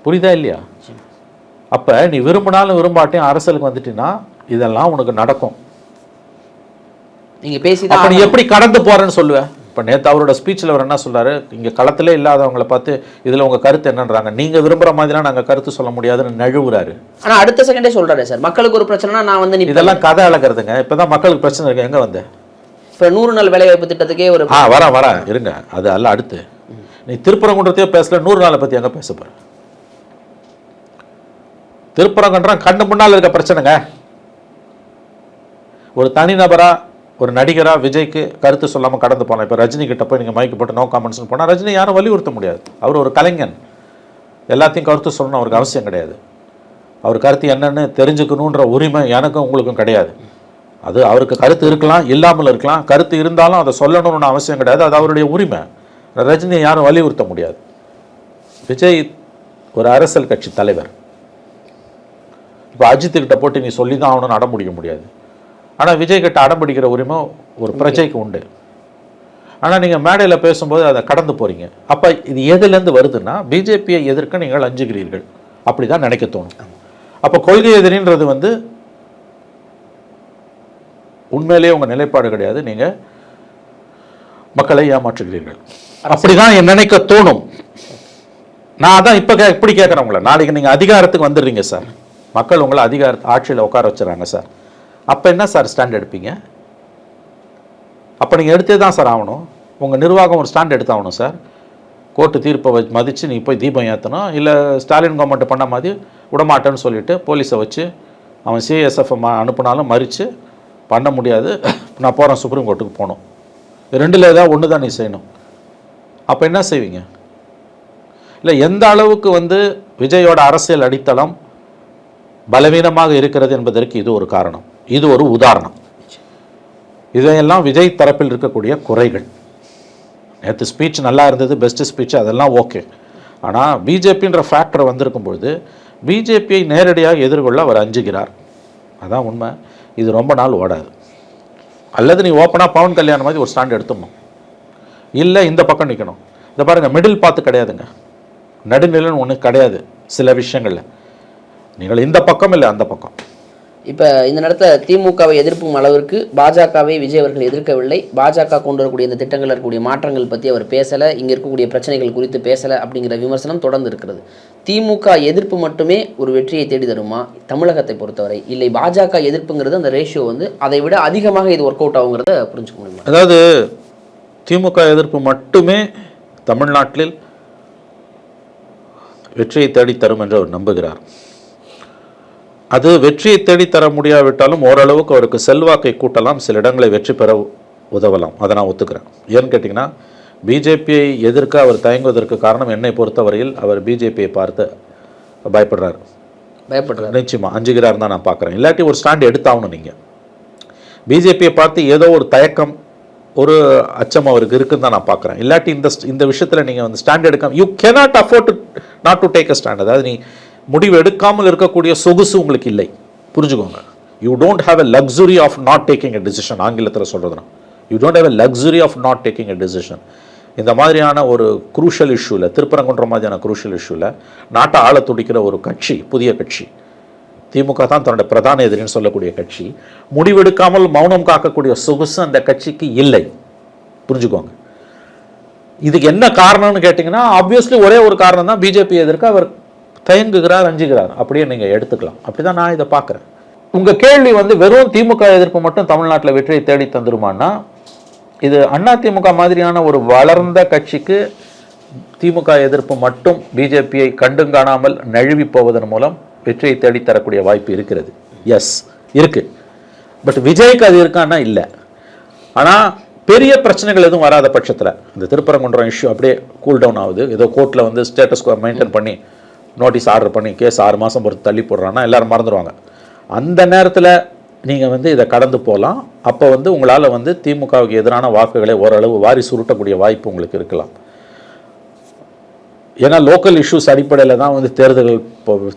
புரியுதா இல்லையா? அப்போ நீ விரும்பினாலும் விரும்பாட்டையும் அரசியலுக்கு வந்துட்டீங்கன்னா இதெல்லாம் உனக்கு நடக்கும். நீங்கள் பேசி அப்போ நீ எப்படி கடந்து போகிறேன்னு சொல்லுவேன்? இப்போ நேற்று அவரோட ஸ்பீச்சில் அவர் என்ன சொல்கிறாரு, இங்கே களத்திலே இல்லாதவங்களை பார்த்து இதில் உங்கள் கருத்து என்னன்றாங்க, நீங்கள் விரும்புகிற மாதிரிலாம் நாங்கள் கருத்து சொல்ல முடியாதுன்னு நழுவுறாரு. ஆனால் அடுத்த செகண்டே சொல்கிறாரு, சார் மக்களுக்கு ஒரு பிரச்சனைனா நான் வந்து இதெல்லாம் கதை அளக்கிறதுங்க. இப்போ தான் மக்களுக்கு பிரச்சனை இருக்குது, எங்கே வந்தேன்? இப்போ 100 நாள் வேலைவாய்ப்பு திட்டத்துக்கே ஒரு வரேன் இருங்க, அது அல்ல அடுத்து. நீ திருப்பரங்குன்றத்தையே பேசல, 100 நாளை பற்றி எங்கே பேச போகிற? திருப்பரங்குன்றம் கண்ணு முன்னால் இருக்க பிரச்சனைங்க. ஒரு தனிநபரா, ஒரு நடிகரா விஜய்க்கு கருத்து சொல்லாமல் கடந்து போனோம். இப்போ ரஜினி கிட்ட போய் நீங்கள் மைக்கு போட்டு நோ காமெண்ட்ஸ்னு போனால் ரஜினி யாரும் வலியுறுத்த முடியாது. அவர் ஒரு கலைஞன், எல்லாத்தையும் கருத்து சொல்லணும் அவருக்கு அவசியம் கிடையாது. அவர் கருத்து என்னன்னு தெரிஞ்சுக்கணுன்ற உரிமை எனக்கும் உங்களுக்கும் கிடையாது. அது அவருக்கு கருத்து இருக்கலாம், இல்லாமல் இருக்கலாம். கருத்து இருந்தாலும் அதை சொல்லணும்னு அவசியம் கிடையாது, அது அவருடைய உரிமை. ரஜினியை யாரும் வலியுறுத்த முடியாது. விஜய் ஒரு அரசியல் கட்சி தலைவர். இப்போ அஜித்துக்கிட்ட போட்டு நீ சொல்லி தான் ஆகணும்னு அடம் பிடிக்க முடியாது. ஆனால் விஜய் கிட்ட அடம் பிடிக்கிற உரிமை ஒரு பிரஜைக்கு உண்டு. ஆனால் நீங்கள் மேடையில் பேசும்போது அதை கடந்து போகிறீங்க. அப்போ இது எதுலேருந்து வருதுன்னா, பிஜேபியை எதிர்க்க நீங்கள் அஞ்சுகிறீர்கள், அப்படி தான் நினைக்க தோணும். அப்போ கொள்கை எதிரின்றது வந்து உண்மையிலேயே உங்கள் நிலைப்பாடு கிடையாது, நீங்கள் மக்களை ஏமாற்றுகிறீர்கள், அப்படிதான் நினைக்க தோணும். நான் அதான் இப்போ இப்படி கேட்குறேன் உங்களை. நாளைக்கு நீங்கள் அதிகாரத்துக்கு வந்துடுறீங்க சார், மக்கள் உங்களை ஆட்சியில் உட்கார வச்சுறாங்க சார், அப்போ என்ன சார் ஸ்டாண்ட் எடுப்பீங்க? அப்போ நீங்கள் எடுத்தே தான் சார் ஆகணும். உங்கள் நிர்வாகம் ஒரு ஸ்டாண்ட் எடுத்தாகணும் சார். கோர்ட்டு தீர்ப்பை மதித்து நீ போய் தீபம் ஏற்றணும். இல்லை ஸ்டாலின் கவர்மெண்ட் பண்ண மாதிரி விடமாட்டேன்னு சொல்லிவிட்டு போலீஸை வச்சு அவன் சிஎஸ்எஃப் அனுப்புனாலும் மறித்து பண்ண முடியாது, நான் போகிறேன் சுப்ரீம் கோர்ட்டுக்கு போகணும், 2ல் ஏதாவது ஒன்று தான் நீ செய்யணும். அப்போ என்ன செய்வீங்க? இல்லை எந்த அளவுக்கு வந்து விஜயோட அரசியல் அடித்தளம் பலவீனமாக இருக்கிறது என்பதற்கு இது ஒரு காரணம், இது ஒரு உதாரணம். இதையெல்லாம் விஜய் தரப்பில் இருக்கக்கூடிய குறைகள். நேற்று ஸ்பீச் நல்லா இருந்தது, பெஸ்ட்டு ஸ்பீச், அதெல்லாம் ஓகே. ஆனால் பிஜேபின்ற ஃபேக்டர் வந்திருக்கும்பொழுது பிஜேபியை நேரடியாக எதிர்கொள்ள அவர் அஞ்சுகிறார். அதான் உண்மை. இது ரொம்ப நாள் ஓடாது. அல்லது நீ ஓப்பனாக பவன் கல்யாணம் மாதிரி ஒரு ஸ்டாண்ட் எடுத்துடணும், இல்லை இந்த பக்கம் நிற்கணும். இந்த பாருங்கள், மிடில் பார்த்து கிடையாதுங்க, நடுநிலைன்னு ஒன்று கிடையாது. சில விஷயங்களில் நீங்கள் இந்த பக்கம் இல்லை அந்த பக்கம். இப்போ இந்த நேரத்தில் திமுகவை எதிர்ப்பும் அளவிற்கு பாஜகவை விஜய் அவர்கள் எதிர்க்கவில்லை. பாஜக கொண்டு வரக்கூடிய இந்த திட்டங்களில் இருக்கக்கூடிய மாற்றங்கள் பற்றி அவர் பேசலை, இங்கே இருக்கக்கூடிய பிரச்சனைகள் குறித்து பேசலை அப்படிங்கிற விமர்சனம் தொடர்ந்து இருக்கிறது. திமுக எதிர்ப்பு மட்டுமே ஒரு வெற்றியை தேடி தருமா தமிழகத்தை பொறுத்தவரை, இல்லை பாஜக எதிர்ப்புங்கிறது அந்த ரேஷியோ வந்து அதை விட அதிகமாக இது ஒர்க் அவுட் ஆகுங்கிறத புரிஞ்சுக்க முடியுமா? அதாவது திமுக எதிர்ப்பு மட்டுமே தமிழ்நாட்டில் வெற்றியை தேடித்தரும் என்று அவர் நம்புகிறார். அது வெற்றியை தேடித்தர முடியாவிட்டாலும் ஓரளவுக்கு அவருக்கு செல்வாக்கை கூட்டலாம், சில இடங்களை வெற்றி பெற உதவலாம். அதை நான் ஒத்துக்கிறேன். ஏன்னு கேட்டிங்கன்னா, பிஜேபியை எதிர்க்க அவர் தயங்குவதற்கு காரணம் என்னை பொறுத்தவரையில் அவர் பிஜேபியை பார்த்து பயப்படுறாரு. நிச்சயமாக அஞ்சுகிறார் தான் நான் பார்க்குறேன். இல்லாட்டி ஒரு ஸ்டாண்ட் எடுத்தாகணும். நீங்கள் பிஜேபியை பார்த்து ஏதோ ஒரு தயக்கம், ஒரு அச்சம் அவருக்கு இருக்குன்னு தான் நான் பார்க்குறேன். இல்லாட்டி இந்த விஷயத்தில் நீங்கள் வந்து ஸ்டாண்ட் எடுக்காம, you cannot afford not to take a stand. அதாவது நீ முடிவு எடுக்காமல் இருக்கக்கூடிய சொகுசு உங்களுக்கு இல்லை. புரிஞ்சுக்கோங்க. You don't have a luxury of not taking a decision. ஆங்கிலத்தில் சொல்கிறதுனா you don't have a luxury of not taking a decision. இந்த மாதிரியான ஒரு குரூஷியல் இஷ்யூவில், திருப்பரங்குன்ற மாதிரியான குரூஷியல் இஷ்யூவில் நாட்டை ஆள துடிக்கிற ஒரு கட்சி, புதிய கட்சி திமுக தான் தன்னுடைய பிரதான எதிரின்னு சொல்லக்கூடிய கட்சி, முடிவெடுக்காமல் மௌனம் காக்கக்கூடிய சொகுசு அந்த கட்சிக்கு இல்லை. புரிஞ்சுக்கோங்க. இதுக்கு என்ன காரணம்னு கேட்டிங்கன்னா, ஆப்வியஸ்லி ஒரே ஒரு காரணம் தான், பிஜேபி எதிர்க்க அவர் தயங்குகிறார், அஞ்சுகிறார். அப்படியே நீங்கள் எடுத்துக்கலாம். அப்படி தான் நான் இதை பார்க்குறேன். உங்கள் கேள்வி வந்து வெறும் திமுக எதிர்ப்பு மட்டும் தமிழ்நாட்டில் வெற்றியை தேடி தந்துருமான்னா, இது அதிமுக மாதிரியான ஒரு வளர்ந்த கட்சிக்கு திமுக எதிர்ப்பு மட்டும் பிஜேபியை கண்டும் காணாமல் நழுவி போவதன் மூலம் வெற்றியை தேடித்தரக்கூடிய வாய்ப்பு இருக்கிறது. எஸ், இருக்குது. பட் விஜய்க்கு அது இருக்கான்னா இல்லை. ஆனால் பெரிய பிரச்சனைகள் எதுவும் வராத பட்சத்தில் இந்த திருப்பரங்குன்றம் இஷ்யூ அப்படியே கூல் டவுன் ஆகுது. ஏதோ கோர்ட்டில் வந்து ஸ்டேட்டஸ் மெயின்டைன் பண்ணி நோட்டீஸ் ஆர்டர் பண்ணி கேஸ் 6 மாதம் பொறுத்து தள்ளி போடுறான்னா எல்லாரும் மறந்துடுவாங்க. அந்த நேரத்தில் நீங்கள் வந்து இதை கடந்து போகலாம். அப்போ வந்து உங்களால் வந்து திமுகவுக்கு எதிரான வாக்குகளை ஓரளவு வாரி சுருட்டக்கூடிய வாய்ப்பு உங்களுக்கு இருக்கலாம். ஏன்னா லோக்கல் இஷ்யூஸ் அடிப்படையில் தான் வந்து தேர்தல்கள்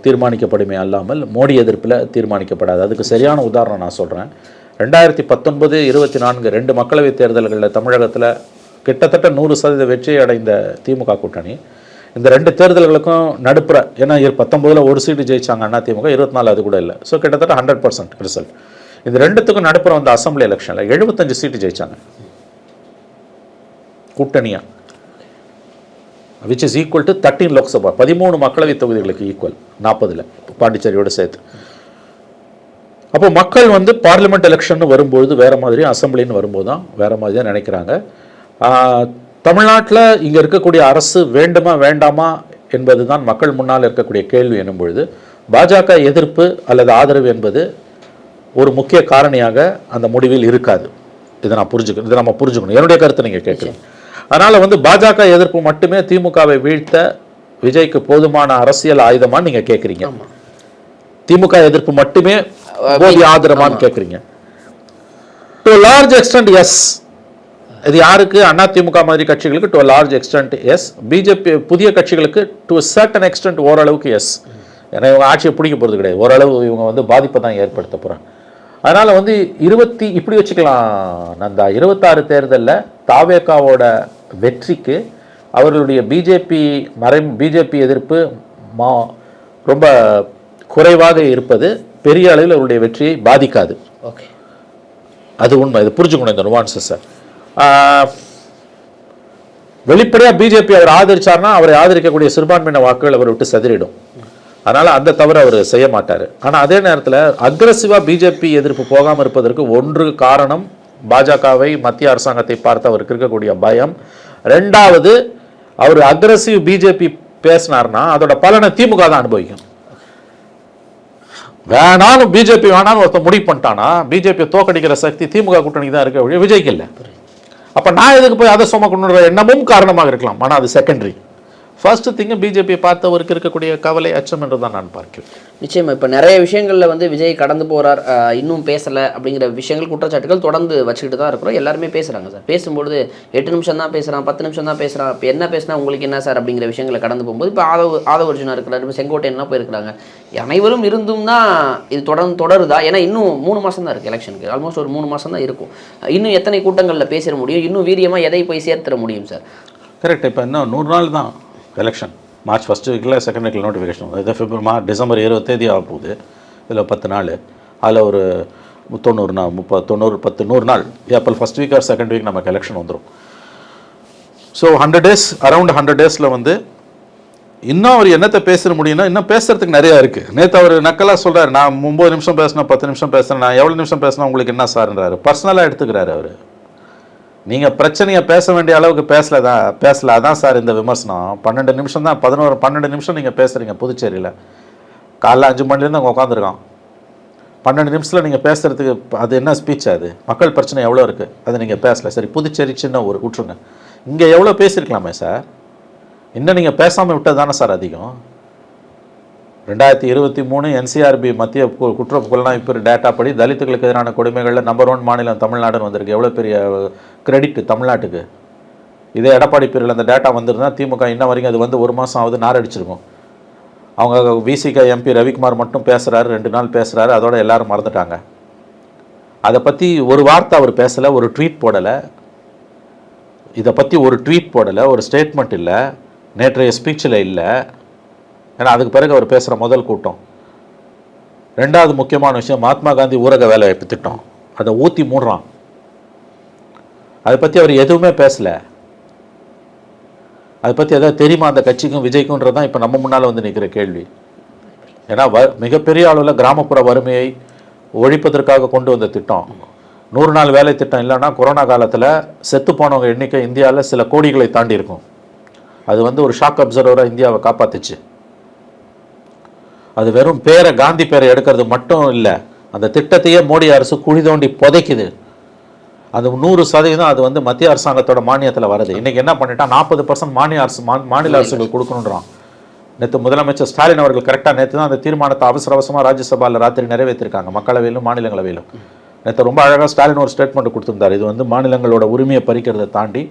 தீர்மானிக்கப்படுமே அல்லாமல் மோடி எதிர்ப்பில் தீர்மானிக்கப்படாது. அதுக்கு சரியான உதாரணம் நான் சொல்கிறேன். 2019, 24 2 மக்களவைத் தேர்தல்களில் தமிழகத்தில் கிட்டத்தட்ட 100% வெற்றியை அடைந்த திமுக கூட்டணி இந்த 2 தேர்தல்களுக்கும் நடுப்புற, ஏன்னா 19 ஒரு சீட்டு ஜெயிச்சாங்க அதிமுக, 24 அது கூட இல்லை. ஸோ கிட்டத்தட்ட 100% ரிசல்ட். இந்த 2த்துக்கும் நடுப்புற வந்த அசம்பிளி எலெக்ஷனில் 75 சீட்டு ஜெயிச்சாங்க கூட்டணியாக, which is equal to 13 Lok Sabha, 13 மக்களவை தொகுதிகளுக்கு ஈக்குவல், 40 பாண்டிச்சேரியோடு சேர்த்து. அப்போ மக்கள் வந்து பார்லிமெண்ட் எலெக்ஷன் வரும்பொழுது வேறு மாதிரி, அசம்பிளின்னு வரும்போது தான் வேறு மாதிரி தான் நினைக்கிறாங்க. தமிழ்நாட்டில் இங்கே இருக்கக்கூடிய அரசு வேண்டுமா வேண்டாமா என்பது தான் மக்கள் முன்னால் இருக்கக்கூடிய கேள்வி எனும் பொழுது பாஜக எதிர்ப்பு அல்லது ஆதரவு என்பது ஒரு முக்கிய காரணியாக அந்த முடிவில் இருக்காது. இதை நான் புரிஞ்சுக்கணும், இதை நம்ம புரிஞ்சுக்கணும். என்னுடைய கருத்தை நீங்கள் கேட்குறீங்க. அதனால் வந்து பாஜக எதிர்ப்பு மட்டுமே திமுகவை வீழ்த்த விஜய்க்கு போதுமான அரசியல் ஆயுதமானு நீங்கள் கேட்குறீங்க. திமுக எதிர்ப்பு மட்டுமே மோடி ஆதரவான்னு கேட்குறீங்க. To large extent yes. இது யாருக்கு? அதிமுக மாதிரி கட்சிகளுக்கு to large extent yes. BJP புதிய கட்சிகளுக்கு டு சர்டன் எக்ஸ்டென்ட் ஓரளவுக்கு எஸ். ஏன்னா இவங்க ஆட்சியை பிடிக்க போகிறது கிடையாது, ஓரளவு இவங்க வந்து பாதிப்பை தான் ஏற்படுத்த போகிறாங்க. அதனால் வந்து இப்படி வச்சுக்கலாம் நந்தா, 26 தேர்தலில் தாவேகாவோட வெற்றிக்கு அவர்களுடைய பிஜேபி எதிர்ப்பு ரொம்ப குறைவாக இருப்பது பெரிய அளவில் அவருடைய வெற்றியை பாதிக்காது. ஓகே, அது உண்மை. இது புரிஞ்சுக்கணும் இந்த நுவான்சஸ். வெளிப்படையாக பிஜேபி அவர் ஆதரிச்சார்னா அவரை ஆதரிக்கக்கூடிய சிறுபான்மையின வாக்குகள் அவர் விட்டு சதிரிடும். அதனால் அந்த தவிர அவர் செய்ய மாட்டார். ஆனால் அதே நேரத்தில் அக்ரெசிவாக பிஜேபி எதிர்ப்பு போகாமல் இருப்பதற்கு ஒன்று காரணம் பாஜகவை, மத்திய அரசாங்கத்தை பார்த்து அவருக்கு இருக்கக்கூடிய பயம். 2வது, அவர் அக்ரெசிவ் பிஜேபி பேசினார்னா அதோட பலனை திமுக தான் அனுபவிக்கும். வேணாலும் பிஜேபி வேணாலும் ஒருத்தர் முடிவு பண்ணிட்டானா பிஜேபியை தோக்கடிக்கிற சக்தி திமுக கூட்டணிக்கு தான் இருக்க வழி, விஜய்க்கு இல்லை. அப்போ நான் எதுக்கு போய் அதை சுமக்கணுன்ற எண்ணமும் காரணமாக இருக்கலாம். ஆனால் அது செகண்டரி. ஃபர்ஸ்ட் திங்க பிஜேபியை பார்த்தவருக்கு இருக்கக்கூடிய கவலை அச்சம் என்று தான் நான் பார்க்கிறேன். நிச்சயமா இப்போ நிறைய விஷயங்களில் வந்து விஜய் கடந்து போகிறார், இன்னும் பேசலை அப்படிங்கிற விஷயங்கள் குற்றச்சாட்டுகள் தொடர்ந்து வச்சுக்கிட்டு தான் இருக்கிறோம். எல்லாருமே பேசுகிறாங்க சார். பேசும்பொழுது 8 நிமிஷம் தான் பேசுகிறான், 10 நிமிஷம் தான் பேசுகிறான், இப்போ என்ன பேசினா உங்களுக்கு என்ன சார் அப்படிங்கிற விஷயங்களை கடந்து போகும்போது இப்போ ஆதவ அர்ஜுனா இருக்கிறார், இப்போ செங்கோட்டையன்லாம் போயிருக்கிறாங்க. அனைவரும் இருந்தும் தான் இது தொடருதா? ஏன்னா இன்னும் 3 மாதம் தான் இருக்குது எலெக்ஷனுக்கு, ஆல்மோஸ்ட் ஒரு 3 மாதம் தான் இருக்கும். இன்னும் எத்தனை கூட்டங்களில் பேசிட முடியும், இன்னும் வீரியமாக எதை போய் சேர்த்துட முடியும் சார்? கரெக்ட். இப்போ இன்னும் 100 நாள் தான் எலெக்ஷன். மார்ச் ஃபஸ்ட் வீக்கில் செகண்ட் வீக்கில் நோட்டிஃபிகேஷன், இது டிசம்பர் 20 ஆக போகுது. இதில் 10 நாள், அதில் ஒரு 90 நாள் 100 நாள். April first week or second week நமக்கு எலெக்ஷன் வந்துடும். ஸோ 100 டேஸ், அரௌண்ட் 100 டேஸில் வந்து இன்னும் அவர் என்னத்தை பேச முடியும்னா இன்னும் பேசுறதுக்கு நிறையா இருக்குது. நேற்று அவர் நக்கலாக சொல்கிறார், நான் 9 நிமிஷம் பேசினேன், 10 நிமிஷம் பேசுகிறேன், நான் எவ்வளோ நிமிஷம் பேசினா உங்களுக்கு என்ன சார்ன்றாரு. பர்சனலாக எடுத்துக்கிறாரு அவர். நீங்கள் பிரச்சனையை பேச வேண்டிய அளவுக்கு பேசல அதான் சார் இந்த விமர்சனம். 12 நிமிஷம் தான், 12 நிமிஷம் நீங்கள் பேசுகிறீங்க புதுச்சேரியில். காலைல 5 மணிலேருந்து அங்கே உட்காந்துருக்கான். 12 நிமிஷத்தில் நீங்கள் பேசுகிறதுக்கு அது என்ன ஸ்பீச்? அது மக்கள் பிரச்சனை எவ்வளோ இருக்குது, அதை நீங்கள் பேசலை. சரி, புதுச்சேரி சின்ன ஒரு விட்டுருங்க. இங்கே எவ்வளோ பேசியிருக்கலாமே சார். இன்னும் நீங்கள் பேசாமல் விட்டது தானே சார் அதிகம். 2023 என்சிஆர்பி மத்திய குற்ற புலனாய்வு டேட்டா படி தலித்துகளுக்கு எதிரான கொடுமைகளில் நம்பர் 1 மாநிலம் தமிழ்நாடுன்னு வந்திருக்கு. எவ்வளோ பெரிய கிரெடிட் தமிழ்நாட்டுக்கு. இதே எடப்பாடி பேரில் அந்த டேட்டா வந்திருந்தால் திமுக இன்ன வரைக்கும் அது வந்து 1 மாதம் ஆகுது நாரடிச்சிருக்கும். அவங்க விசிக எம்பி ரவிக்குமார் மட்டும் பேசுகிறாரு, 2 நாள் பேசுகிறாரு, அதோட எல்லாரும் மறந்துட்டாங்க. அதை பற்றி ஒரு வார்த்தை அவர் பேசலை, ஒரு ட்வீட் போடலை. இதை பற்றி ஒரு ட்வீட் போடலை, ஒரு ஸ்டேட்மெண்ட் இல்லை, நேற்றைய ஸ்பீச்சில் இல்லை. ஏன்னா அதுக்கு பிறகு அவர் பேசுகிற முதல் கூட்டம். 2வது முக்கியமான விஷயம், மகாத்மா காந்தி ஊரக வேலைவாய்ப்பு திட்டம், அதை ஊற்றி மூடுறான். அதை பற்றி அவர் எதுவுமே பேசலை. அதை பற்றி எதாவது தெரியுமா அந்த கட்சிக்கும் விஜய்க்குன்றது தான் இப்போ நம்ம முன்னால் வந்து நிற்கிற கேள்வி. ஏன்னா மிகப்பெரிய அளவில் கிராமப்புற வறுமையை ஒழிப்பதற்காக கொண்டு வந்த திட்டம். 100 நாள் வேலை திட்டம் இல்லைன்னா கொரோனா காலத்தில் செத்து போனவங்க எண்ணிக்கை இந்தியாவில் சில கோடிகளை தாண்டி இருக்கும். அது வந்து ஒரு ஷாக் அப்சர்வராக இந்தியாவை காப்பாற்றுச்சு. அது வெறும் காந்தி பேரை எடுக்கிறது மட்டும் இல்லை, அந்த திட்டத்தையே மோடி அரசு குழி தோண்டி புதைக்குது. அது 100% அது வந்து மத்திய அரசாங்கத்தோட மானியத்தில் வருது. இன்றைக்கி என்ன பண்ணிட்டா 40% மாநில அரசுகள் கொடுக்கணுன்றான். நேற்று முதலமைச்சர் ஸ்டாலின் அவர்கள் கரெக்டாக நேற்று தான் அந்த தீர்மானத்தை அவசரமாக ராஜ்யசபாவில் ராத்திரி நிறைவேற்றிருக்காங்க, மக்களவையிலும் மாநிலங்களவையிலும். நேற்று ரொம்ப அழகாக ஸ்டாலின் ஒரு ஸ்டேட்மெண்ட் கொடுத்துருந்தார். இது வந்து மாநிலங்களோட உரிமையை பறிக்கிறதை தாண்டி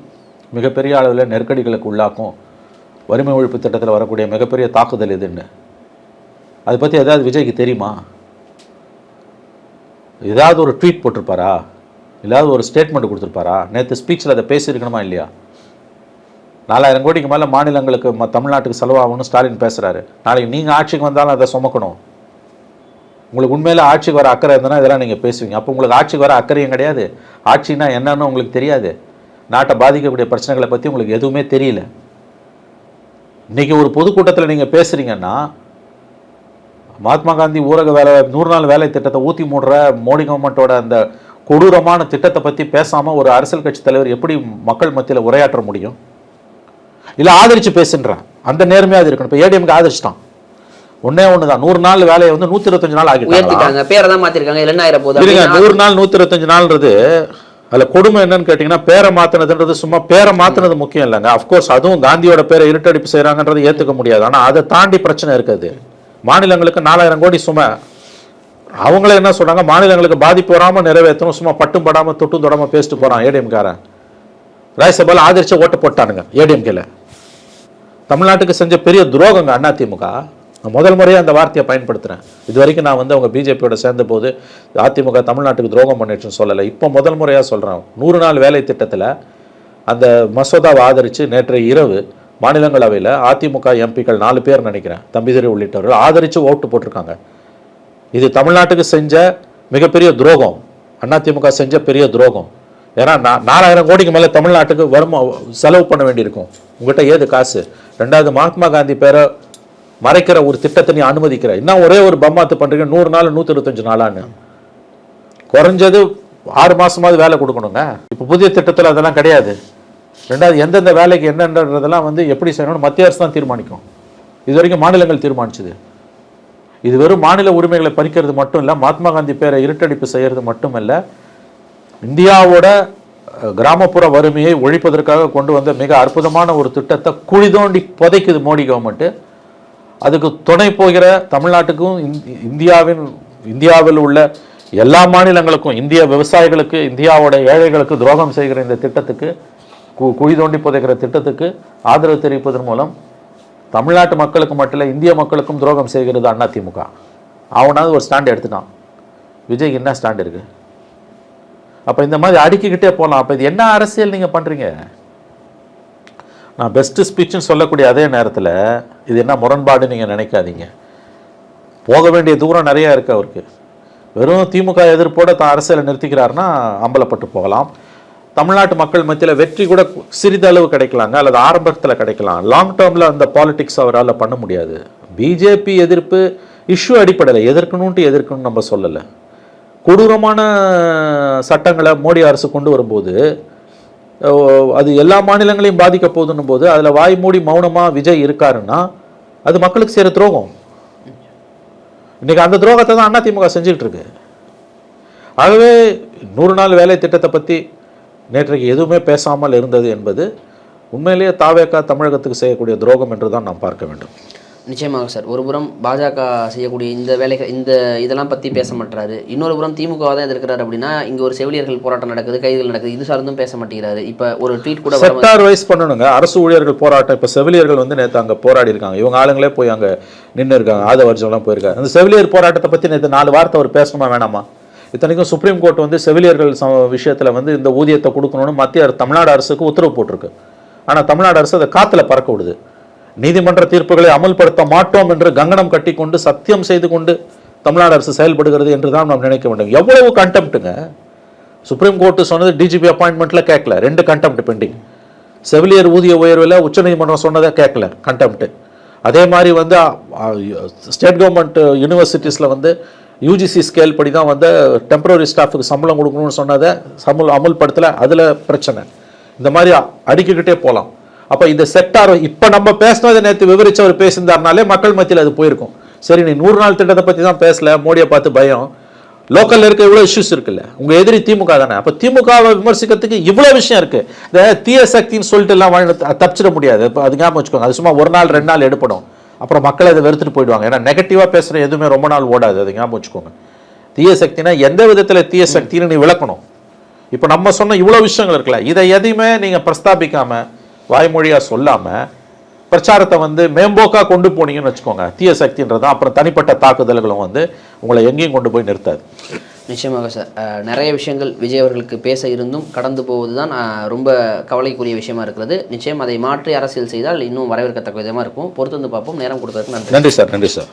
மிகப்பெரிய அளவில் நெருக்கடிகளுக்கு உள்ளாக்கும், வறுமை ஒழிப்பு திட்டத்தில் வரக்கூடிய மிகப்பெரிய தாக்குதல் இதுன்னு. அதை பற்றி ஏதாவது விஜய்க்கு தெரியுமா? ஏதாவது ஒரு ட்வீட் போட்டிருப்பாரா, ஏதாவது ஒரு ஸ்டேட்மெண்ட் கொடுத்துருப்பாரா? நேற்று ஸ்பீச்சில் அதை பேசியிருக்கணுமா இல்லையா? 4000 கோடிக்கு மேலே மாநிலங்களுக்கு தமிழ்நாட்டுக்கு செலவாகணும்னு ஸ்டாலின் பேசுகிறாரு. நாளைக்கு நீங்கள் ஆட்சிக்கு வந்தாலும் அதை சுமக்கணும். உங்களுக்கு உண்மையில ஆட்சிக்கு வர அக்கறை இருந்ததுன்னா இதெல்லாம் நீங்கள் பேசுவீங்க. அப்போ உங்களுக்கு ஆட்சிக்கு வர அக்கறையும் கிடையாது, ஆட்சின்னா என்னன்னு உங்களுக்கு தெரியாது, நாட்டை பாதிக்கக்கூடிய பிரச்சனைகளை பற்றி உங்களுக்கு எதுவுமே தெரியல. இன்றைக்கி ஒரு பொதுக்கூட்டத்தில் நீங்கள் பேசுகிறீங்கன்னா மகாத்மா காந்தி ஊரக வேலை 100 நாள் வேலை திட்டத்தை ஊற்றி மூடுற மோடி கவர்மெண்ட்டோட அந்த கொடூரமான திட்டத்தை பற்றி பேசாமல் ஒரு அரசியல் கட்சி தலைவர் எப்படி மக்கள் மத்தியில் உரையாற்ற முடியும்? இல்லை ஆதரித்து பேசுன்றேன், அந்த நேர்மையாக அது இருக்கணும். இப்போ ஏடிஎம்க்கு ஆதரிச்சிட்டான், ஒன்னே ஒன்று தான். 100 நாள் வேலையை வந்து 125 நாள் ஆகிட்டாங்க, பேரை தான் மாற்றிருக்காங்க. இல்லைன்னா 100 நாள் 125 நாள்ன்றது அதில் கொடுமை என்னன்னு கேட்டிங்கன்னா, பேரை மாற்றினதுன்றது சும்மா பேரை மாற்றினது முக்கியம் இல்லைங்க. அஃப்கோர்ஸ் அதுவும் காந்தியோட பேரை இருட்டடிப்பு செய்கிறாங்கன்றது ஏற்றுக்க முடியாது. ஆனால் அதை தாண்டி பிரச்சனை இருக்குது. மாநிலங்களுக்கு 4000 கோடி சும்மா அவங்கள என்ன சொல்கிறாங்க, மாநிலங்களுக்கு பாதிப்பு வராமல் நிறைவேற்றணும், சும்மா பட்டும் படாமல் தொட்டும் தொடாமல் பேசிட்டு போகிறான் ஏடிஎம்காரன். ராஜ்யசபாவில் ஆதரிச்சு ஓட்டு போட்டானுங்க ஏடிஎம்கேல. தமிழ்நாட்டுக்கு செஞ்ச பெரிய துரோகங்க அதிமுக. நான் முதல் முறையாக அந்த வார்த்தையை பயன்படுத்துகிறேன். இது வரைக்கும் நான் வந்து அவங்க பிஜேபியோட சேர்ந்த போது அதிமுக தமிழ்நாட்டுக்கு துரோகம் பண்ணிடுச்சுன்னு சொல்லலை. இப்போ முதல் முறையாக சொல்கிறேன். 100 நாள் வேலை திட்டத்தில் அந்த மசோதாவை ஆதரித்து நேற்றைய இரவு மாநிலங்களவையில் அதிமுக எம்பிக்கள் 4 பேர் நினைக்கிறேன், தம்பிதுரை உள்ளிட்டவர்கள் ஆதரித்து ஓட்டு போட்டிருக்காங்க. இது தமிழ்நாட்டுக்கு செஞ்ச மிகப்பெரிய துரோகம், அதிமுக செஞ்ச பெரிய துரோகம். ஏன்னா 4000 கோடிக்கு மேலே தமிழ்நாட்டுக்கு செலவு பண்ண வேண்டியிருக்கும். உங்கள்கிட்ட ஏது காசு? 2வது மகாத்மா காந்தி பேரை மறைக்கிற ஒரு திட்டத்தை நீ அனுமதிக்கிற. இன்னும் ஒரே ஒரு பம்மாத்து பண்ணுறீங்க, 100 நாள் 125 நாளான்னு. குறைஞ்சது 6 மாதமாவது வேலை கொடுக்கணுங்க. இப்போ புதிய திட்டத்தில் அதெல்லாம் கிடையாது. 2வது எந்தெந்த வேலைக்கு என்னன்றதெல்லாம் வந்து எப்படி செய்யணும்னு மத்திய அரசு தான் தீர்மானிக்கும். இது வரைக்கும் மாநிலங்கள் தீர்மானிச்சுது. இது வெறும் மாநில உரிமைகளை பறிக்கிறது மட்டும் இல்லை, மகாத்மா காந்தி பேரை இருட்டடிப்பு செய்கிறது மட்டும் இல்லை, இந்தியாவோட கிராமப்புற வறுமையை ஒழிப்பதற்காக கொண்டு வந்த மிக அற்புதமான ஒரு திட்டத்தை குழி தோண்டி புதைக்குது மோடி கவர்மெண்ட்டு. அதுக்கு துணை போகிற தமிழ்நாட்டுக்கும் இந்தியாவில் உள்ள எல்லா மாநிலங்களுக்கும், இந்திய விவசாயிகளுக்கு, இந்தியாவோட ஏழைகளுக்கு துரோகம் செய்கிற இந்த திட்டத்துக்கு, குழி தோண்டி புதைக்கிற திட்டத்துக்கு ஆதரவு தெரிவிப்பதன் மூலம் தமிழ்நாட்டு மக்களுக்கு மட்டும் இல்லை, இந்திய மக்களுக்கும் துரோகம் செய்கிறது அதிமுக. அவனாவது ஒரு ஸ்டாண்ட் எடுத்துட்டான். விஜய்க்கு என்ன ஸ்டாண்ட் இருக்கு? அப்போ இந்த மாதிரி அடுக்கிக்கிட்டே போகலாம். அப்போ இது என்ன அரசியல் நீங்கள் பண்ணுறீங்க? நான் பெஸ்ட்டு ஸ்பீச்சுன்னு சொல்லக்கூடிய அதே நேரத்தில் இது என்ன முரண்பாடு நீங்கள் நினைக்காதீங்க. போக வேண்டிய தூரம் நிறையா இருக்குது அவருக்கு. வெறும் திமுக எதிர்ப்போடு தான் அரசியலை நிறுத்திக்கிறாருன்னா அம்பலப்பட்டு போகலாம். தமிழ்நாட்டு மக்கள் மத்தியில் வெற்றி கூட சிறிதளவு கிடைக்கலாங்க, அல்லது ஆரம்பத்தில் கிடைக்கலாம். லாங் டேர்மில் அந்த பாலிடிக்ஸ் அவரால் பண்ண முடியாது. பிஜேபி எதிர்ப்பு இஷ்யூ அடிப்படையில் எதிர்க்கணும்னு நம்ம சொல்லலை. கொடூரமான சட்டங்களை மோடி அரசு கொண்டு வரும்போது அது எல்லா மாநிலங்களையும் பாதிக்க போகுதுன்னும் போது அதில் வாய் மூடி மௌனமாக விஜய் இருக்காருன்னா அது மக்களுக்கு செய்கிற துரோகம். இன்றைக்கி அந்த துரோகத்தை தான் அதிமுக செஞ்சுக்கிட்டு இருக்கு. ஆகவே 100 நாள் வேலை திட்டத்தை பற்றி நேற்றைக்கு எதுவுமே பேசாமல் இருந்தது என்பது உண்மையிலேயே தாவேகா தமிழகத்துக்கு செய்யக்கூடிய துரோகம் என்று தான் நாம் பார்க்க வேண்டும். நிச்சயமாக சார். ஒரு புறம் பாஜக செய்யக்கூடிய இந்த வேலைகள், இதெல்லாம் பற்றி பேச மாட்டாரு. இன்னொரு புறம் திமுக தான் எதிர்க்கிறாரு. அப்படின்னா இங்கே ஒரு செவிலியர்கள் போராட்டம் நடக்குது, கைதுகள் நடக்குது, இது சார்ந்தும் பேச மாட்டேங்கிறாரு. இப்போ ஒரு ட்வீட் கூட செக்டார் வைஸ் பண்ணணுங்க. அரசு ஊழியர்கள் போராட்டம், இப்போ செவிலியர்கள் வந்து நேற்று அங்கே போராடி இருக்காங்க. இவங்க ஆளுங்களே போய் அங்கே நின்று இருக்காங்க. ஆதவர்ஜம்லாம் போயிருக்காங்க. அந்த செவிலியர் போராட்டத்தை பற்றி நேற்று 4 வார்த்தை அவர் பேசணுமா வேணாமா? இத்தனைக்கும் சுப்ரீம் கோர்ட் வந்து செவிலியர்கள் விஷயத்தில் வந்து இந்த ஊதியத்தை கொடுக்கணும்னு தமிழ்நாடு அரசுக்கு உத்தரவு போட்டிருக்கு. ஆனால் தமிழ்நாடு அரசு அதை காற்றுல பறக்க விடுது. நீதிமன்ற தீர்ப்புகளை அமல்படுத்த மாட்டோம் என்று கங்கணம் கட்டி கொண்டு சத்தியம் செய்து கொண்டு தமிழ்நாடு அரசு செயல்படுகிறது என்று தான் நாம் நினைக்க வேண்டும். எவ்வளவு கண்டெம்ட்டுங்க! சுப்ரீம் கோர்ட்டு சொன்னது டிஜிபி அப்பாயின்மெண்ட்டில் கேட்கல, 2 கண்டெம்ட் பெண்டிங். செவிலியர் ஊதிய உயர்வில் உச்சநீதிமன்றம் சொன்னதை கேட்கல, கண்டெம்ட். அதே மாதிரி வந்து ஸ்டேட் கவர்மெண்ட் யூனிவர்சிட்டிஸில் வந்து யூஜிசி ஸ்கேல் படி தான் வந்து டெம்பரரி ஸ்டாஃபுக்கு சம்பளம் கொடுக்கணும்னு சொன்னதை அமல்படுத்தலை, அதில் பிரச்சனை. இந்த மாதிரி அடிக்கிக்கிட்டே போகலாம். அப்போ இந்த செக்டார் இப்போ நம்ம பேசினதை நேற்று விவரிச்சவர் பேசியிருந்தாருனாலே மக்கள் மத்தியில் அது போயிருக்கும். சரி, நீ 100 நாள் திட்டத்தை பற்றி தான் பேசல, மோடியை பார்த்து பயம். லோக்கலில் இருக்க இவ்வளோ இஷ்யூஸ் இருக்குல்ல, உங்கள் எதிரி திமுக தானே. அப்போ திமுகவை விமர்சிக்கிறதுக்கு இவ்வளோ விஷயம் இருக்குது. இந்த தீய சக்தின்னு சொல்லிட்டு எல்லாம் தப்பிச்சிட முடியாது. இப்போ அது ஞாபகம் வச்சுக்கோங்க. அது சும்மா 1 நாள் 2 நாள் எடுப்படும். அப்புறம் மக்கள் அதை வெறுத்துட்டு போயிடுவாங்க. ஏன்னா நெகட்டிவாக பேசுகிற எதுவுமே ரொம்ப நாள் ஓடாது. அது ஞாபகம் வச்சுக்கோங்க. தீய சக்தினா எந்த விதத்தில் தீய சக்தின்னு நீ விளக்கணும். இப்போ நம்ம சொன்ன இவ்வளோ விஷயங்கள் இருக்குல்ல, இதை எதையுமே நீங்கள் பிரஸ்தாபிக்காமல் வாய்மொழியாக சொல்லாமல் பிரச்சாரத்தை வந்து மேம்போக்காக கொண்டு போனீங்கன்னு வச்சுக்கோங்க, தீய சக்தின்றதான் அப்புறம் தனிப்பட்ட தாக்குதல்களும் வந்து உங்களை எங்கேயும் கொண்டு போய் நிறுத்தாது. நிச்சயமாக சார். நிறைய விஷயங்கள் விஜய் அவர்களுக்கு பேச இருந்தும் கடந்து போவது தான் ரொம்ப கவலைக்குரிய விஷயமா இருக்கிறது. நிச்சயம் அதை மாற்றி அரசியல் செய்தால் இன்னும் வரவேற்கத்தக்க விதமாக இருக்கும். பொறுத்து வந்து பார்ப்போம். நேரம் கொடுத்ததுக்கு நன்றி. நன்றி சார். நன்றி சார்.